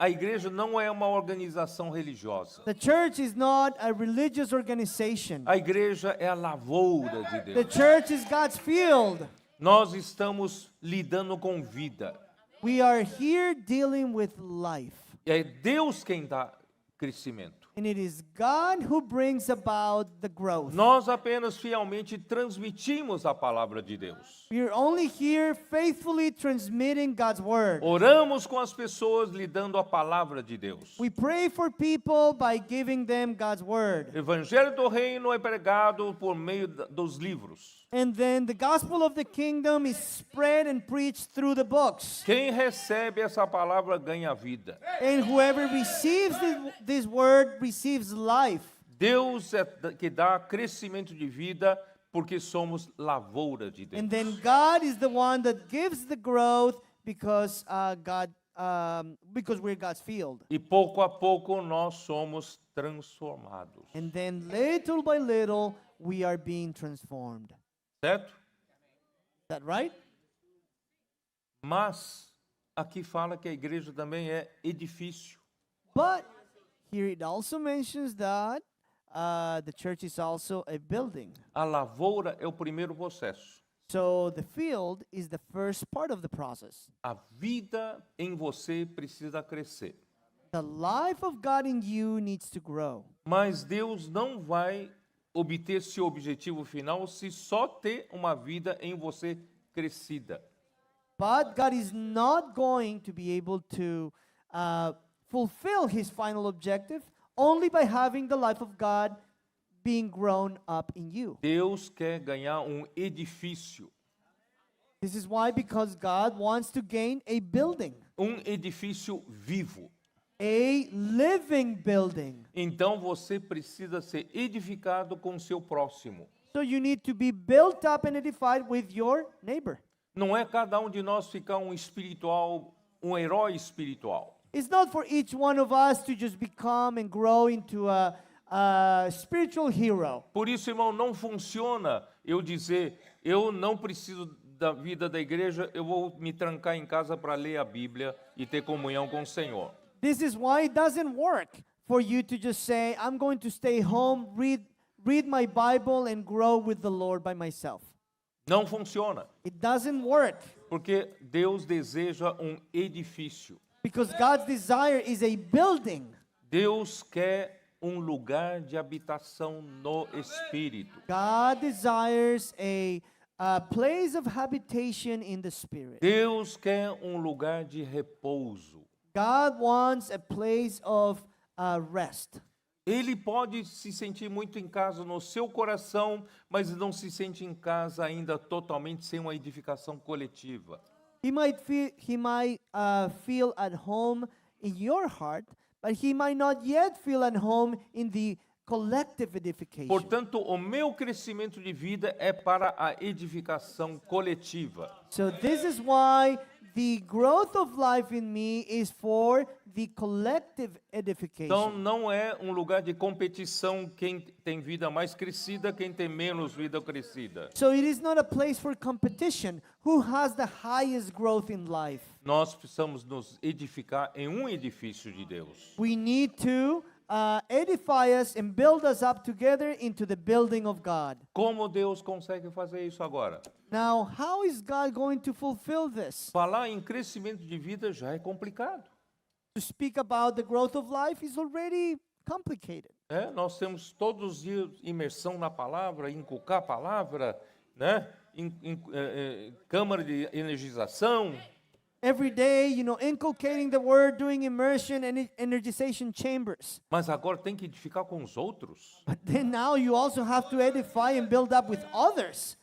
A igreja não é uma organização religiosa. The church is not a religious organization. A igreja é a lavoura de The Deus. church is God's field. Nós estamos lidando com vida. We are here dealing with life. É Deus quem dá crescimento. And it is God who brings about the growth. Nós apenas fielmente transmitimos a palavra de Deus. We are only here faithfully transmitting God's word. Oramos com as pessoas lhe dando a palavra de Deus. We pray for people by giving them God's word. O evangelho do reino é pregado por meio dos livros. And then the gospel of the kingdom is spread and preached through the books. Quem recebe essa palavra ganha vida. And whoever receives this word receives life. Deus é que dá crescimento de vida porque somos lavoura de Deus. And then God is the one that gives the growth because because we're God's field. E pouco a pouco nós somos transformados. And then little by little we are being transformed. Certo? Is that right? Mas aqui fala que a igreja também é edifício. But here it also mentions that the church is also a building. A lavoura é o primeiro processo. So the field is the first part of the process. A vida em você precisa crescer. The life of God in you needs to grow. Mas Deus não vai obter seu objetivo final se só ter uma vida em você crescida. But God is not going to be able to fulfill his final objective only by having the life of God being grown up in you. Deus quer ganhar edifício. This is why, because God wants to gain a building, Edifício vivo. a living building. Então você precisa ser edificado com seu próximo. So you need to be built up and edified with your neighbor. Não é cada de nós ficar espiritual, herói espiritual. It's not for each one of us to just become and grow into a spiritual hero. Por isso, irmão, não funciona eu dizer, eu não preciso da vida da igreja, eu vou me trancar em casa para ler a Bíblia e ter comunhão com o Senhor. This is why it doesn't work for you to just say, I'm going to stay home, read my Bible and grow with the Lord by myself. Não funciona, It doesn't work porque Deus deseja edifício. because God's desire is a building. Deus quer lugar de habitação no Espírito. God desires a place of habitation in the Spirit. Deus quer lugar de repouso. God wants a place of rest. Ele pode se sentir muito em casa no seu coração, mas não se sente em casa ainda totalmente sem uma edificação coletiva. He might feel at home in your heart, but he might not yet feel at home in the collective edification. Portanto, o meu crescimento de vida é para a edificação coletiva. So this is why the growth of life in me is for the collective edification. Então, não é lugar de competição quem tem vida mais crescida, quem tem menos vida crescida. So it is not a place for competition. Who has the highest growth in life? Nós precisamos nos edificar em edifício de Deus. We need to edify us and build us up together into the building of God. Como Deus consegue fazer isso agora? Now, how is God going to fulfill this? Falar em crescimento de vida já é complicado. To speak about the growth of life is already complicated. Nós temos todos os dias imersão na palavra, inculcar a palavra, né? Câmara de energização. Every day, inculcating the word, doing immersion and energization chambers. Mas agora tem que edificar com os outros. But then now you also have to edify and build up with others.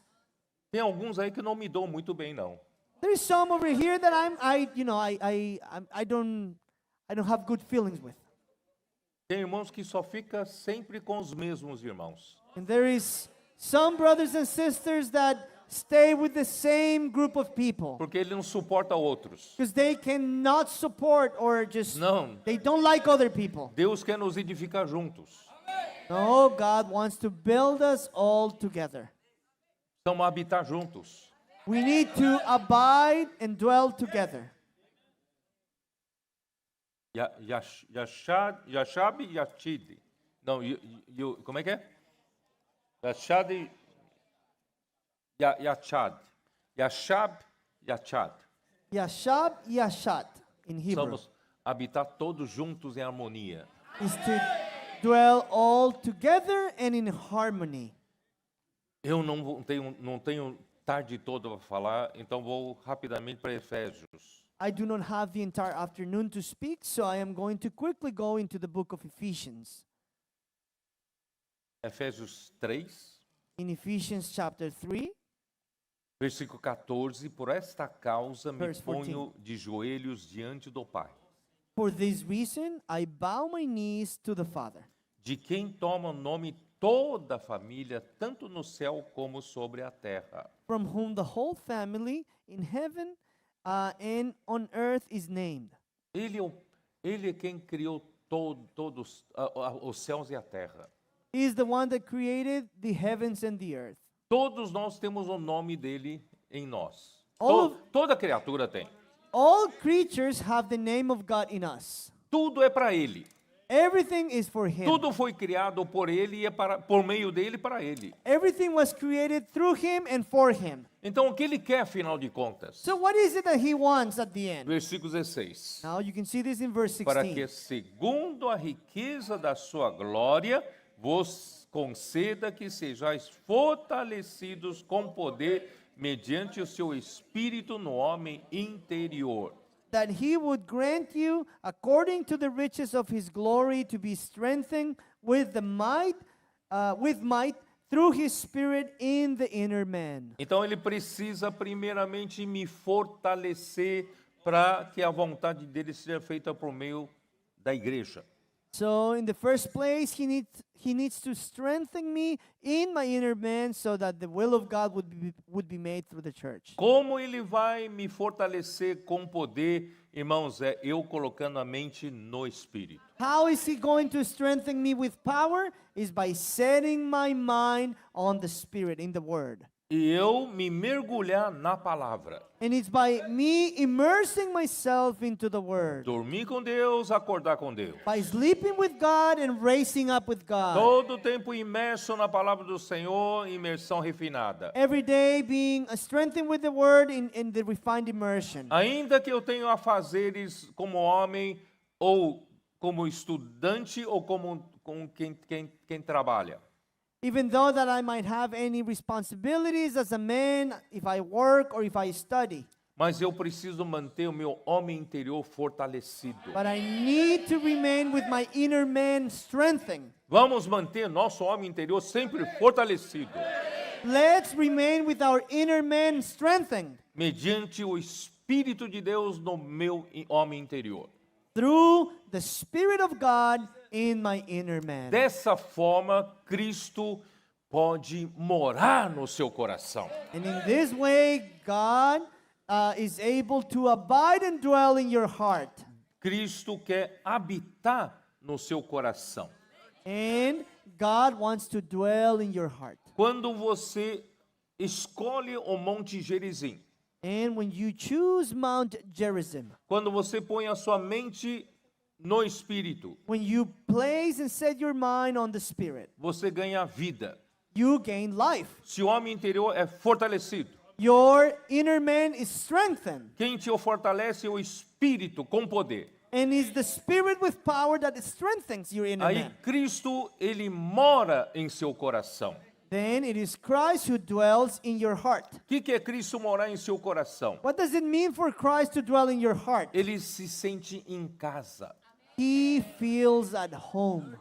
Tem alguns aí que não me dão muito bem, não. There's some over here that I don't have good feelings with. Tem irmãos que só fica sempre com os mesmos irmãos. And there is some brothers and sisters that stay with the same group of people Porque ele não suporta outros. because they cannot support or just Não. they don't like other people. Deus quer nos edificar juntos. No, God wants to build us all together. Precisamos habitar juntos. We need to abide and dwell together. Yashab e Yachid. Não, como é que é? Yashad Yachad. Yashab Yachad. Yashab, Yashat in Hebrew Precisamos habitar todos juntos em harmonia. is to dwell all together and in harmony. Eu não tenho tarde toda para falar, então vou rapidamente para Efésios. I do not have the entire afternoon to speak, so I am going to quickly go into the book of Ephesians. Efésios 3, In Ephesians chapter 3, versículo 14. Por esta causa me Verse 14. ponho de joelhos diante do Pai, for this reason I bow my knees to the Father, de quem toma o nome toda a família, tanto no céu como sobre a terra. from whom the whole family in heaven and on earth is named. Ele é quem criou todos os céus e a terra. He is the one that created the heavens and the earth. Todos nós temos o nome dele em nós. All Toda criatura tem. All creatures have the name of God in us. Tudo é para ele. Everything is for Him. Tudo foi criado por ele e é por meio dele e para ele. Everything was created through Him and for Him. Então o que ele quer, afinal de contas? So what is it that He wants at the end? Versículo 16. Now you can see this in verse Para 16. que, segundo a riqueza da sua glória, vos conceda que sejais fortalecidos com poder mediante o seu espírito no homem interior. That He would grant you, according to the riches of His glory, to be strengthened with might through His Spirit in the inner man. Então ele precisa primeiramente me fortalecer para que a vontade dele seja feita por meio da igreja. So in the first place, he needs to strengthen me in my inner man so that the will of God would be made through the church. Como ele vai me fortalecer com poder, irmãos, é eu colocando a mente no Espírito. How is He going to strengthen me with power? Is by setting my mind on the Spirit, in the Word. E eu me mergulhar na palavra. And it's by me immersing myself into the Word. Dormir com Deus, acordar com Deus. By sleeping with God and raising up with God. Todo tempo imerso na palavra do Senhor, imersão refinada. Every day being strengthened with the Word in the refined immersion. Ainda que eu tenha afazeres como homem, ou como estudante, ou como quem trabalha. Even though that I might have any responsibilities as a man, if I work or if I study. Mas eu preciso manter o meu homem interior fortalecido. But I need to remain with my inner man strengthened. Vamos manter nosso homem interior sempre fortalecido, Let's remain with our inner man strengthened mediante o Espírito de Deus no meu homem interior. through the Spirit of God in my inner man. Dessa forma, Cristo pode morar no seu coração. And in this way, God is able to abide and dwell in your heart. Cristo quer habitar no seu coração. And God wants to dwell in your heart. Quando você escolhe o Monte Gerizim, And when you choose Mount Gerizim, quando você põe a sua mente no Espírito, when you place and set your mind on the Spirit, você ganha vida. you gain life. Se o homem interior é fortalecido, Your inner man is strengthened. quem te fortalece é o Espírito com poder. And it's the Spirit with power that strengthens your inner Aí man. Cristo, ele mora em seu coração. Then it is Christ who dwells in your heart. O que é Cristo morar em seu coração? What does it mean for Christ to dwell in your heart? Ele se sente em casa. He feels at home.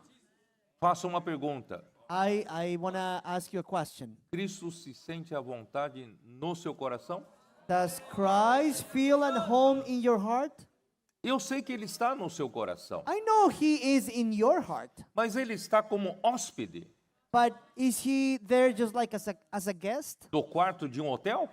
Faça uma pergunta. I want to ask you a question. Cristo se sente à vontade no seu coração? Does Christ feel at home in your heart? Eu sei que ele está no seu coração, I know He is in your heart. mas ele está como hóspede But is He there just like as a guest? do quarto de hotel?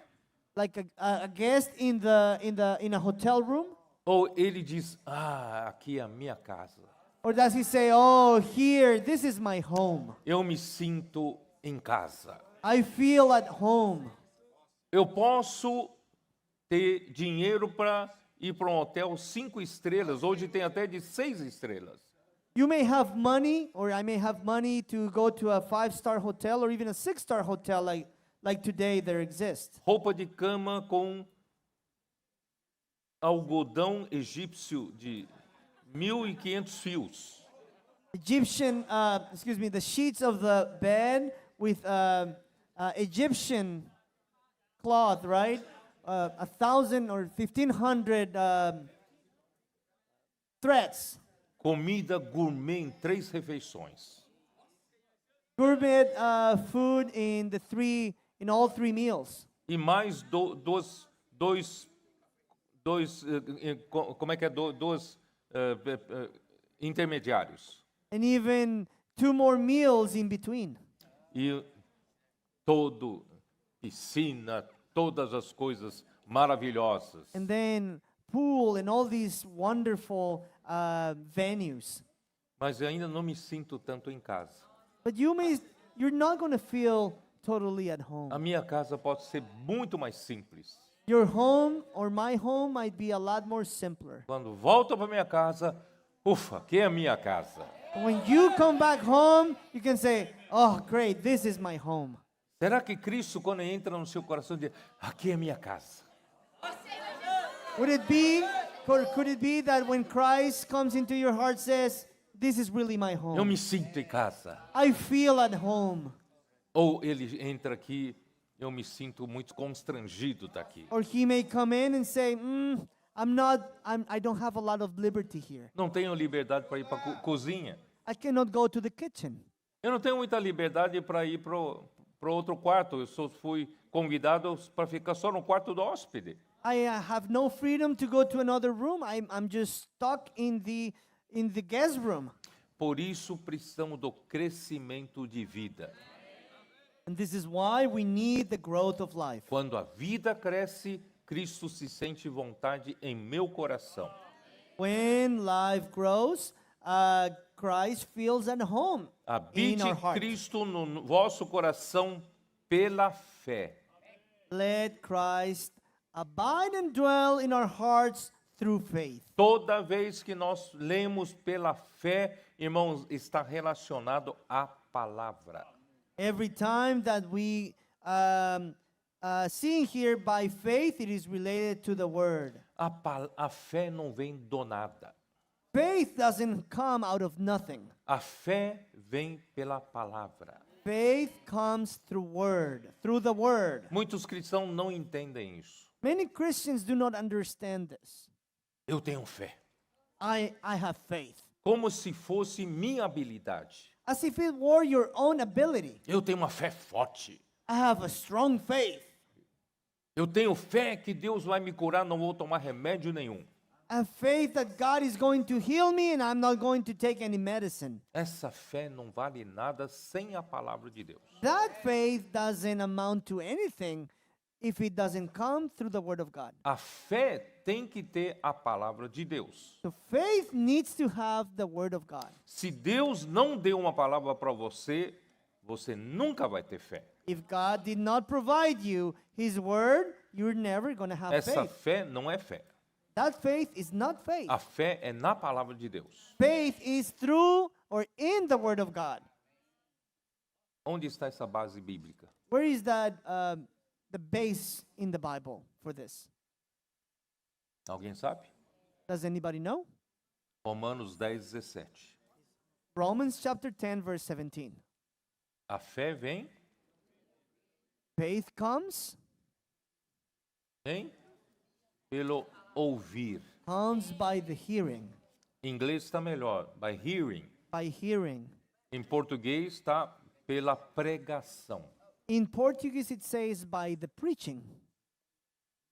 Like a guest in a hotel room? Ou ele diz: "Ah, aqui é a minha casa. Or does He say, "Oh, here, this is my home. Eu me sinto em casa. I feel at home." Eu posso ter dinheiro para ir para um hotel 5 estrelas. Hoje tem até de 6 estrelas. You may have money, or I may have money to go to a 5-star hotel or even a 6-star hotel like today there exists. Roupa de cama com algodão egípcio de 1.500 fios. the sheets of the bed with Egyptian cloth, right? 1,000 or 1,500 threads. Comida gourmet em 3 refeições. Gourmet food in all 3 meals. E mais como é que é? Dois intermediários. And even 2 more meals in between. E piscina, todas as coisas maravilhosas. And then pool and all these wonderful venues. Mas eu ainda não me sinto tanto em casa. But you're not going to feel totally at home. A minha casa pode ser muito mais simples. Your home or my home might be a lot more simpler. Quando volto para minha casa, ufa, aqui é a minha casa. When you come back home, you can say, "Oh, great, this is my home." Será que Cristo, quando entra no seu coração, diz, aqui é a minha casa? Could it be that when Christ comes into your heart says, "This is really my Eu home. me sinto em casa. I feel at home." Ou ele entra aqui, eu me sinto muito constrangido daqui. Or he may come in and say, I don't have a lot of liberty here. Não tenho liberdade para ir para a cozinha. I cannot go to the kitchen. Eu não tenho muita liberdade para ir para outro quarto. Eu só fui convidado para ficar só no quarto do hóspede. I have no freedom to go to another room. I'm just stuck in the guest room. Por isso precisamos do crescimento de vida. And this is why we need the growth of life. Quando a vida cresce, Cristo se sente vontade em meu coração. When life grows, Christ feels at home in Habite our heart. Cristo no vosso coração pela fé. Let Christ abide and dwell in our hearts through faith. Toda vez que nós lemos pela fé, irmãos, está relacionado à palavra. Every time that we see here by faith, it is related to the word. A fé não vem do nada. Faith doesn't come out of nothing. A fé vem pela palavra. Faith comes through the word. Muitos cristãos não entendem isso. Many Christians do not understand this. Eu tenho fé. I have faith. Como se fosse minha habilidade. As if it were your own ability. Eu tenho uma fé forte. I have a strong faith. Eu tenho fé que Deus vai me curar, não vou tomar remédio nenhum. I have faith that God is going to heal me and I'm not going to take any medicine. Essa fé não vale nada sem a palavra de Deus. That faith doesn't amount to anything if it doesn't come through the word of God. A fé tem que ter a palavra de Deus. So faith needs to have the word of God. Se Deus não deu uma palavra para você, você nunca vai ter fé. If God did not provide you his word, you're never going to have Essa faith. fé não é fé. That faith is not faith. A fé é na palavra de Deus. Faith is through or in the word of God. Onde está essa base bíblica? Where is that the base in the Bible for this? Alguém sabe? Does anybody know? Romanos 10:17. Romans chapter 10 verse 17. A fé vem Faith comes pelo ouvir. by the hearing. Em inglês está melhor, by hearing. By hearing. Em português está pela pregação. In Portuguese it says by the preaching.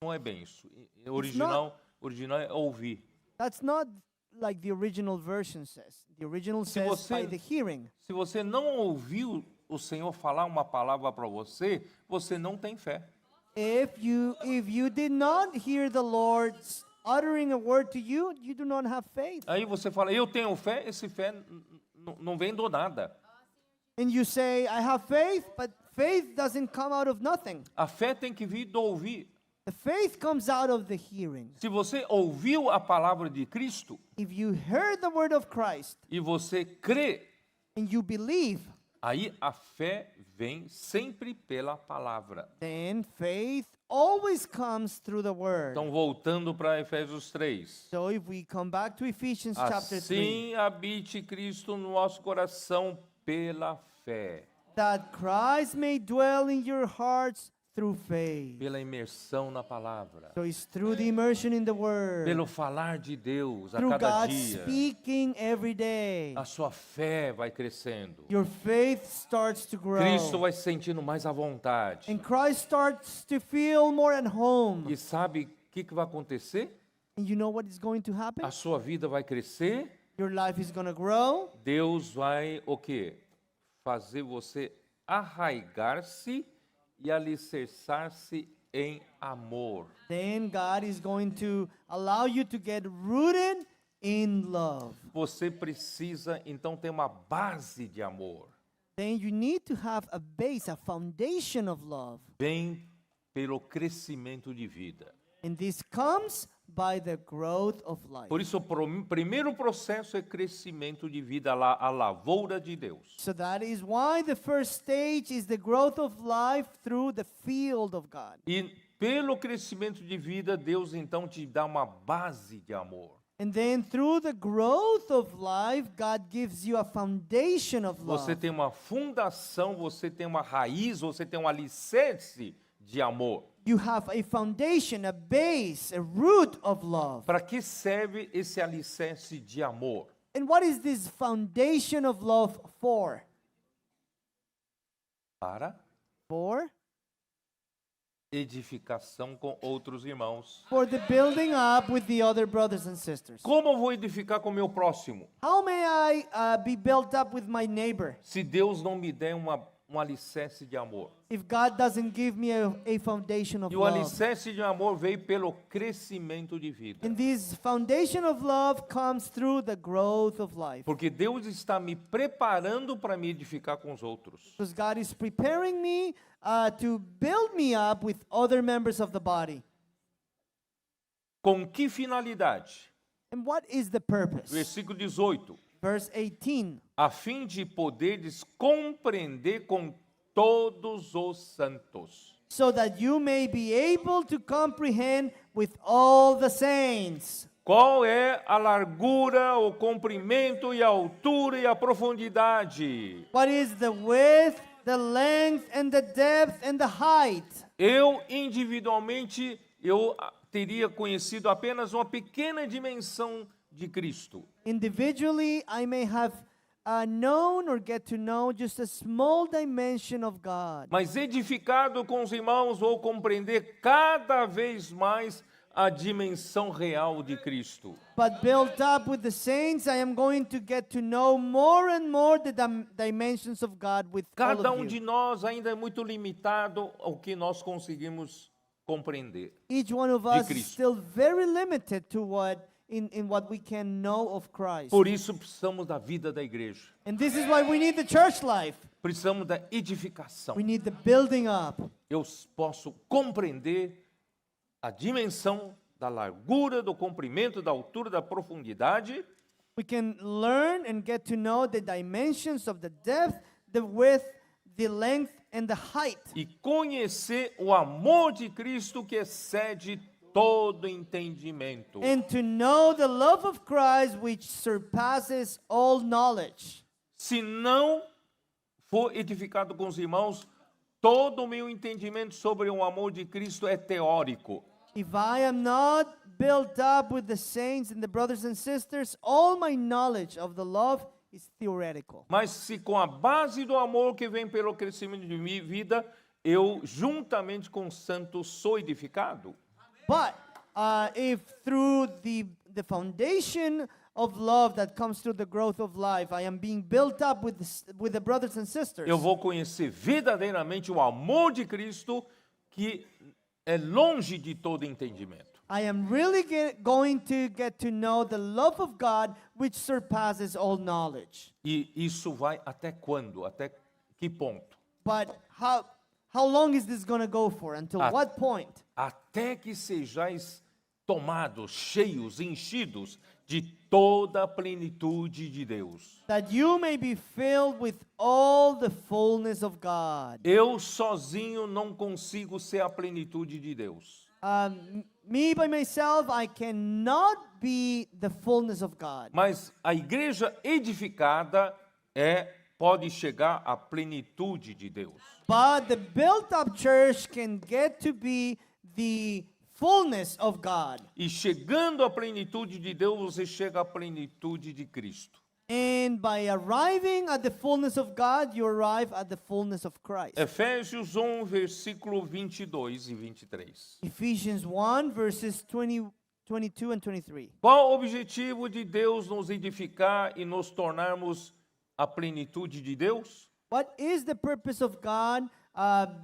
Não é bem isso. Original é ouvir. That's not like the original version says. The original says by the hearing. Se você não ouviu o Senhor falar uma palavra para você, você não tem fé. If you did not hear the Lord uttering a word to you, you do not have faith. Aí você fala, eu tenho fé, esse fé não vem do nada. And you say, I have faith, but faith doesn't come out of nothing. A fé tem que vir do ouvir. The faith comes out of the hearing. Se você ouviu a palavra de Cristo If you heard the word of Christ e você crê, and you believe, aí a fé vem sempre pela palavra. then faith always comes through the word. Então, voltando para Efésios 3. So if we come back to Ephesians chapter 3, Assim habite Cristo no nosso coração pela fé, that Christ may dwell in your hearts through faith. pela imersão na palavra, So it's through the immersion in the word, pelo falar de Deus a through cada God dia. speaking every day. A sua fé vai crescendo. Your faith starts to grow. Cristo vai se sentindo mais à vontade. And Christ starts to feel more at home. E sabe o que vai acontecer? And you know what is going to happen? A sua vida vai crescer. Your life is going to grow. Deus vai o quê? Fazer você arraigar-se e alicerçar-se em amor. Then God is going to allow you to get rooted in love. Você precisa então ter uma base de amor. Then you need to have a base, a foundation of love. Vem pelo crescimento de vida. And this comes by the growth of life. Por isso, o primeiro processo é crescimento de vida, a lavoura de Deus. So that is why the first stage is the growth of life through the field of God. E pelo crescimento de vida, Deus então te dá uma base de amor. And then through the growth of life, God gives you a foundation of love. Você tem uma fundação, você tem uma raiz, você tem um alicerce de amor. You have a foundation, a base, a root of love. Para que serve esse alicerce de amor? And what is this foundation of love for? Para For? edificação com outros irmãos. For the building up with the other brothers and sisters. Como eu vou edificar com o meu próximo? How may I be built up with my neighbor Se Deus não me der um alicerce de amor. if God doesn't give me a foundation of E o love? alicerce de amor veio pelo crescimento de vida. And this foundation of love comes through the growth of life. Porque Deus está me preparando para me edificar com os outros. Because God is preparing me to build me up with other members of the body. Com que finalidade? And what is the purpose? Versículo 18. Verse 18. A fim de poderes compreender com todos os santos. So that you may be able to comprehend with all the saints. Qual é a largura, o comprimento e a altura e a profundidade? What is the width, the length, and the depth, and the height? Eu individualmente teria conhecido apenas uma pequena dimensão de Cristo. Individually, I may have known or get to know just a small dimension of God. Mas edificado com os irmãos, vou compreender cada vez mais a dimensão real de Cristo. But built up with the saints, I am going to get to know more and more the dimensions of God with all Cada of de you. nós ainda é muito limitado ao que nós conseguimos compreender. Each one of us is Cristo. still very limited to what in what we can know of Christ. Por isso precisamos da vida da igreja. And this is why we need the church life. Precisamos da edificação. We need the building up. Eu posso compreender a dimensão da largura, do comprimento, da altura, da profundidade. We can learn and get to know the dimensions of the depth, the width, the length, and the height. E conhecer o amor de Cristo que excede todo entendimento. And to know the love of Christ which surpasses all knowledge. Se não for edificado com os irmãos, todo o meu entendimento sobre o amor de Cristo é teórico. If I am not built up with the saints and the brothers and sisters, all my knowledge of the love is theoretical. Mas se com a base do amor que vem pelo crescimento de minha vida, eu juntamente com os santos sou edificado, But if through the foundation of love that comes through the growth of life, I am being built up with the brothers and sisters, eu vou conhecer verdadeiramente o amor de Cristo que é longe de todo entendimento. I am really going to get to know the love of God which surpasses all knowledge. E isso vai até quando? Até que ponto? But how long is this going to go for? Until what point? Até que sejais tomados, cheios, enchidos de toda a plenitude de Deus. that you may be filled with all the fullness of God. Eu sozinho não consigo ser a plenitude de Deus. Me by myself, I cannot be the fullness of God. Mas a igreja edificada pode chegar à plenitude de Deus. But the built-up church can get to be the fullness of God. E chegando à plenitude de Deus, você chega à plenitude de Cristo. And by arriving at the fullness of God, you arrive at the fullness of Christ. Efésios 1, versículo 22 e 23. Ephesians 1, verses 20, 22 and 23. Qual o objetivo de Deus nos edificar e nos tornarmos a plenitude de Deus? What is the purpose of God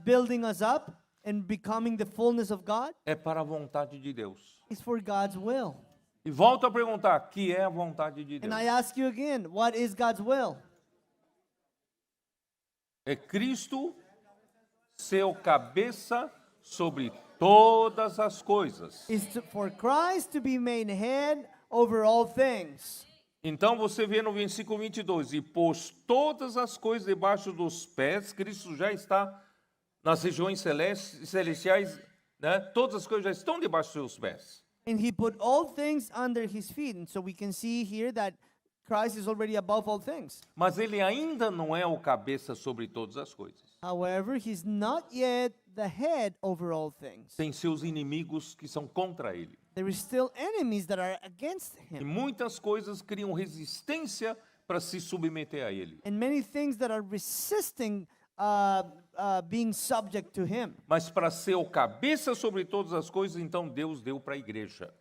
building us up and becoming the fullness of God? É para a vontade de Deus. It's for God's will. E volto a perguntar, que é a vontade de Deus? And I ask you again, what is God's will? É Cristo ser o cabeça sobre todas as coisas. For Christ to be made head over all things. Então você vê no versículo 22, e pôs todas as coisas debaixo dos pés, Cristo já está nas regiões celestiais, né? Todas as coisas já estão debaixo dos seus pés. And he put all things under his feet. And so we can see here that Christ is already above all things. Mas ele ainda não é o cabeça sobre todas as coisas. However, he's not yet the head over all things. Tem seus inimigos que são contra ele. There is still enemies that are against E him. muitas coisas criam resistência para se submeter a ele. And many things that are resisting being subject to him. Mas para ser o cabeça sobre todas as coisas, então Deus deu para a igreja.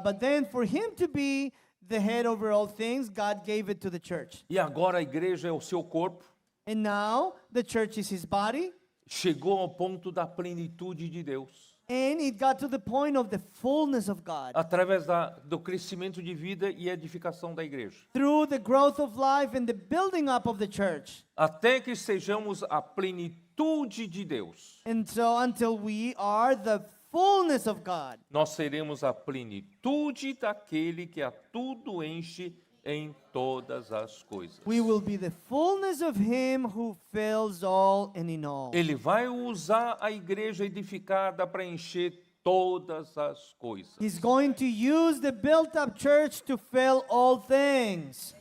But then for him to be the head over all things, God gave it to the church. E agora a igreja é o seu corpo. And now the church is his body. Chegou ao ponto da plenitude de Deus. And it got to the point of the fullness of God. Através do crescimento de vida e edificação da igreja. Through the growth of life and the building up of the church. Até que sejamos a plenitude de Deus. And so until we are the fullness of God, Nós seremos a plenitude daquele que a tudo enche em todas as coisas. we will be the fullness of him who fills all and in all. Ele vai usar a igreja edificada para encher todas as coisas. He's going to use the built up church to fill all things.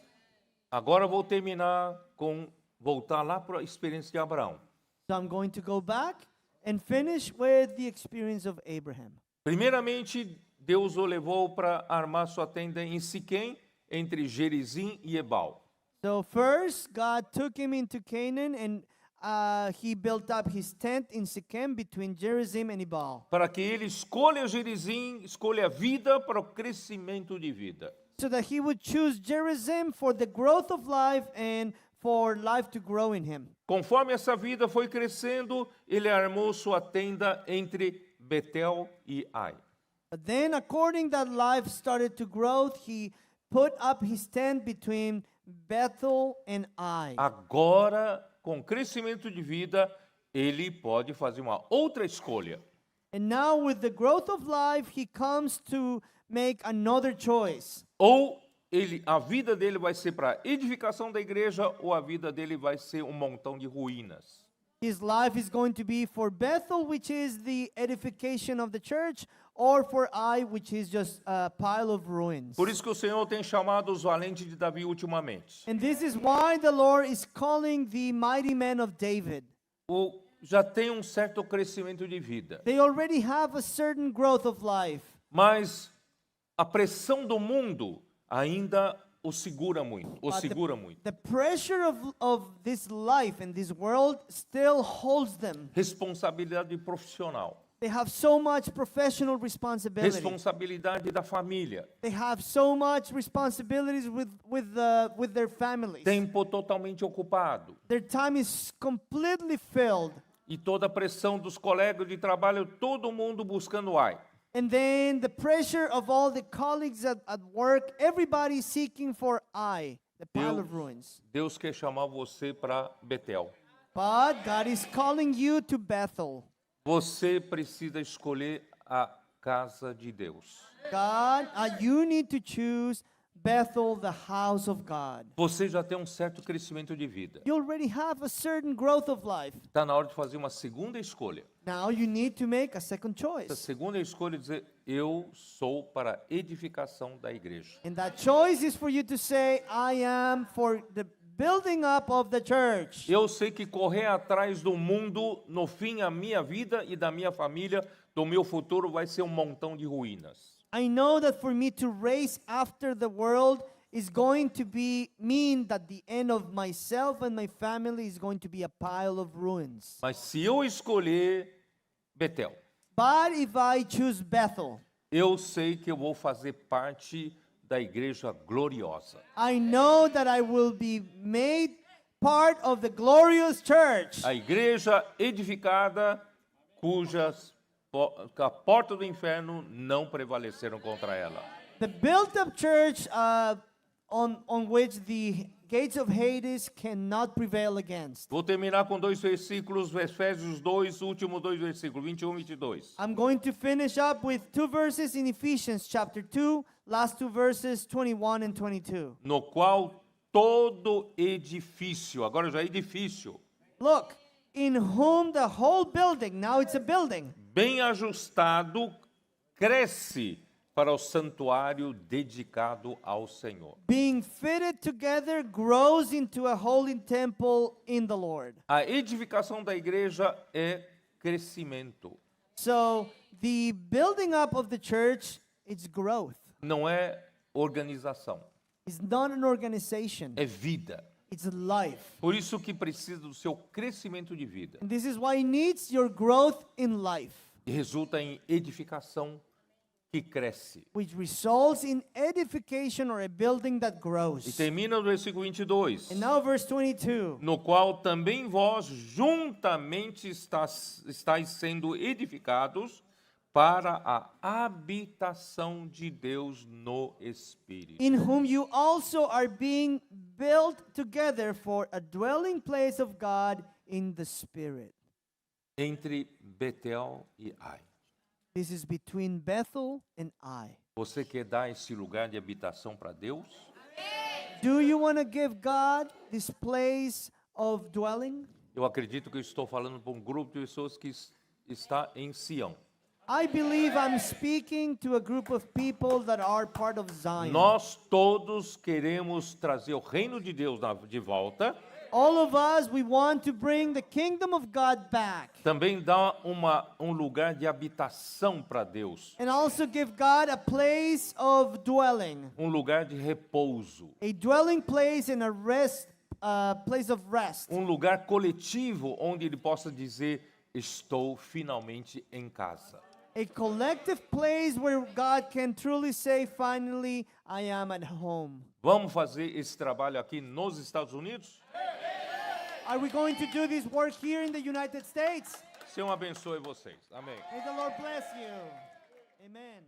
Agora eu vou terminar com voltar lá para a experiência de Abraão. So I'm going to go back and finish with the experience of Abraham. Primeiramente, Deus o levou para armar sua tenda em Siquém, entre Gerizim e Ebal. So first, God took him into Canaan, and he built up his tent in Shechem between Gerizim and Ebal, Para que ele escolha Gerizim, escolha a vida para o crescimento de vida. so that he would choose Gerizim for the growth of life and for life to grow in him. Conforme essa vida foi crescendo, ele armou sua tenda entre Betel e Ai. But then, according that life started to grow, he put up his tent between Bethel and Ai. Agora, com crescimento de vida, ele pode fazer uma outra escolha. And now, with the growth of life, he comes to make another choice. Ou a vida dele vai ser para edificação da igreja, ou a vida dele vai ser um montão de ruínas. His life is going to be for Bethel, which is the edification of the church, or for Ai, which is just a pile of ruins. Por isso que o Senhor tem chamado os valentes de Davi ultimamente. And this is why the Lord is calling the mighty men of David. Já tem um certo crescimento de vida, They already have a certain growth of life, mas a pressão do mundo ainda o segura muito, the pressure of this life and this world still holds them. Responsabilidade profissional, They have so much professional responsibility. responsabilidade da família, They have so much responsibilities with their families. tempo totalmente ocupado. Their time is completely filled. E toda a pressão dos colegas de trabalho, todo mundo buscando AI. And then the pressure of all the colleagues at work, everybody seeking for Ai, the pile of ruins. Deus quer chamar você para Betel. But God is calling you to Bethel. Você precisa escolher a casa de Deus. God, you need to choose Bethel, the house of God. Você já tem um certo crescimento de vida. You already have a certain growth of life. Está na hora de fazer uma segunda escolha. Now you need to make a second Essa choice. segunda escolha é dizer, eu sou para a edificação da igreja. And that choice is for you to say, I am for the building up of the church. Eu sei que correr atrás do mundo, no fim, a minha vida e da minha família, do meu futuro, vai ser um montão de ruínas. I know that for me to race after the world is going to mean that the end of myself and my family is going to be a pile of ruins. Mas se eu escolher Betel, But if I choose Bethel, eu sei que eu vou fazer parte da igreja gloriosa. I know that I will be made part of the glorious church. A igreja edificada, a porta do inferno não prevaleceram contra ela. The built-up church on which the gates of Hades cannot prevail against. Vou terminar com 2 versículos, Efésios 2, últimos 2 versículos, 21 e 22. I'm going to finish up with 2 verses in Ephesians chapter 2, last 2 verses 21 and 22. No qual todo edifício, agora já é edifício, Look, in whom the whole building, now it's a building, bem ajustado, cresce para o santuário dedicado ao Senhor. being fitted together, grows into a holy temple in the Lord. A edificação da igreja é crescimento, So the building up of the church, it's growth. não é organização, It's not an organization, é vida. it's life. Por isso que precisa do seu crescimento de vida. And this is why it needs your growth in life, E resulta em edificação que cresce. which results in edification or a building that E grows. termina no versículo 22. And now verse 22. No qual também vós juntamente estáis sendo edificados para a habitação de Deus no Espírito. In whom you also are being built together for a dwelling place of God in the Spirit. Entre Betel e Ai. This is between Bethel and Ai. Você quer dar esse lugar de habitação para Deus? Do you want to give God this place of dwelling? Eu acredito que eu estou falando para um grupo de pessoas que está em Sião. I believe I'm speaking to a group of people that are part of Zion. Nós todos queremos trazer o reino de Deus de volta. All of us, we want to bring the kingdom of God back. Também dá um lugar de habitação para Deus. And also give God a place of dwelling. Um lugar de repouso. A dwelling place and a rest, place of rest. Um lugar coletivo onde ele possa dizer, estou finalmente em casa. A collective place where God can truly say, finally, I am at home. Vamos fazer esse trabalho aqui nos Estados Unidos? Are we going to do this work here in the United States? Senhor abençoe vocês. Amém. May the Lord bless you. Amen.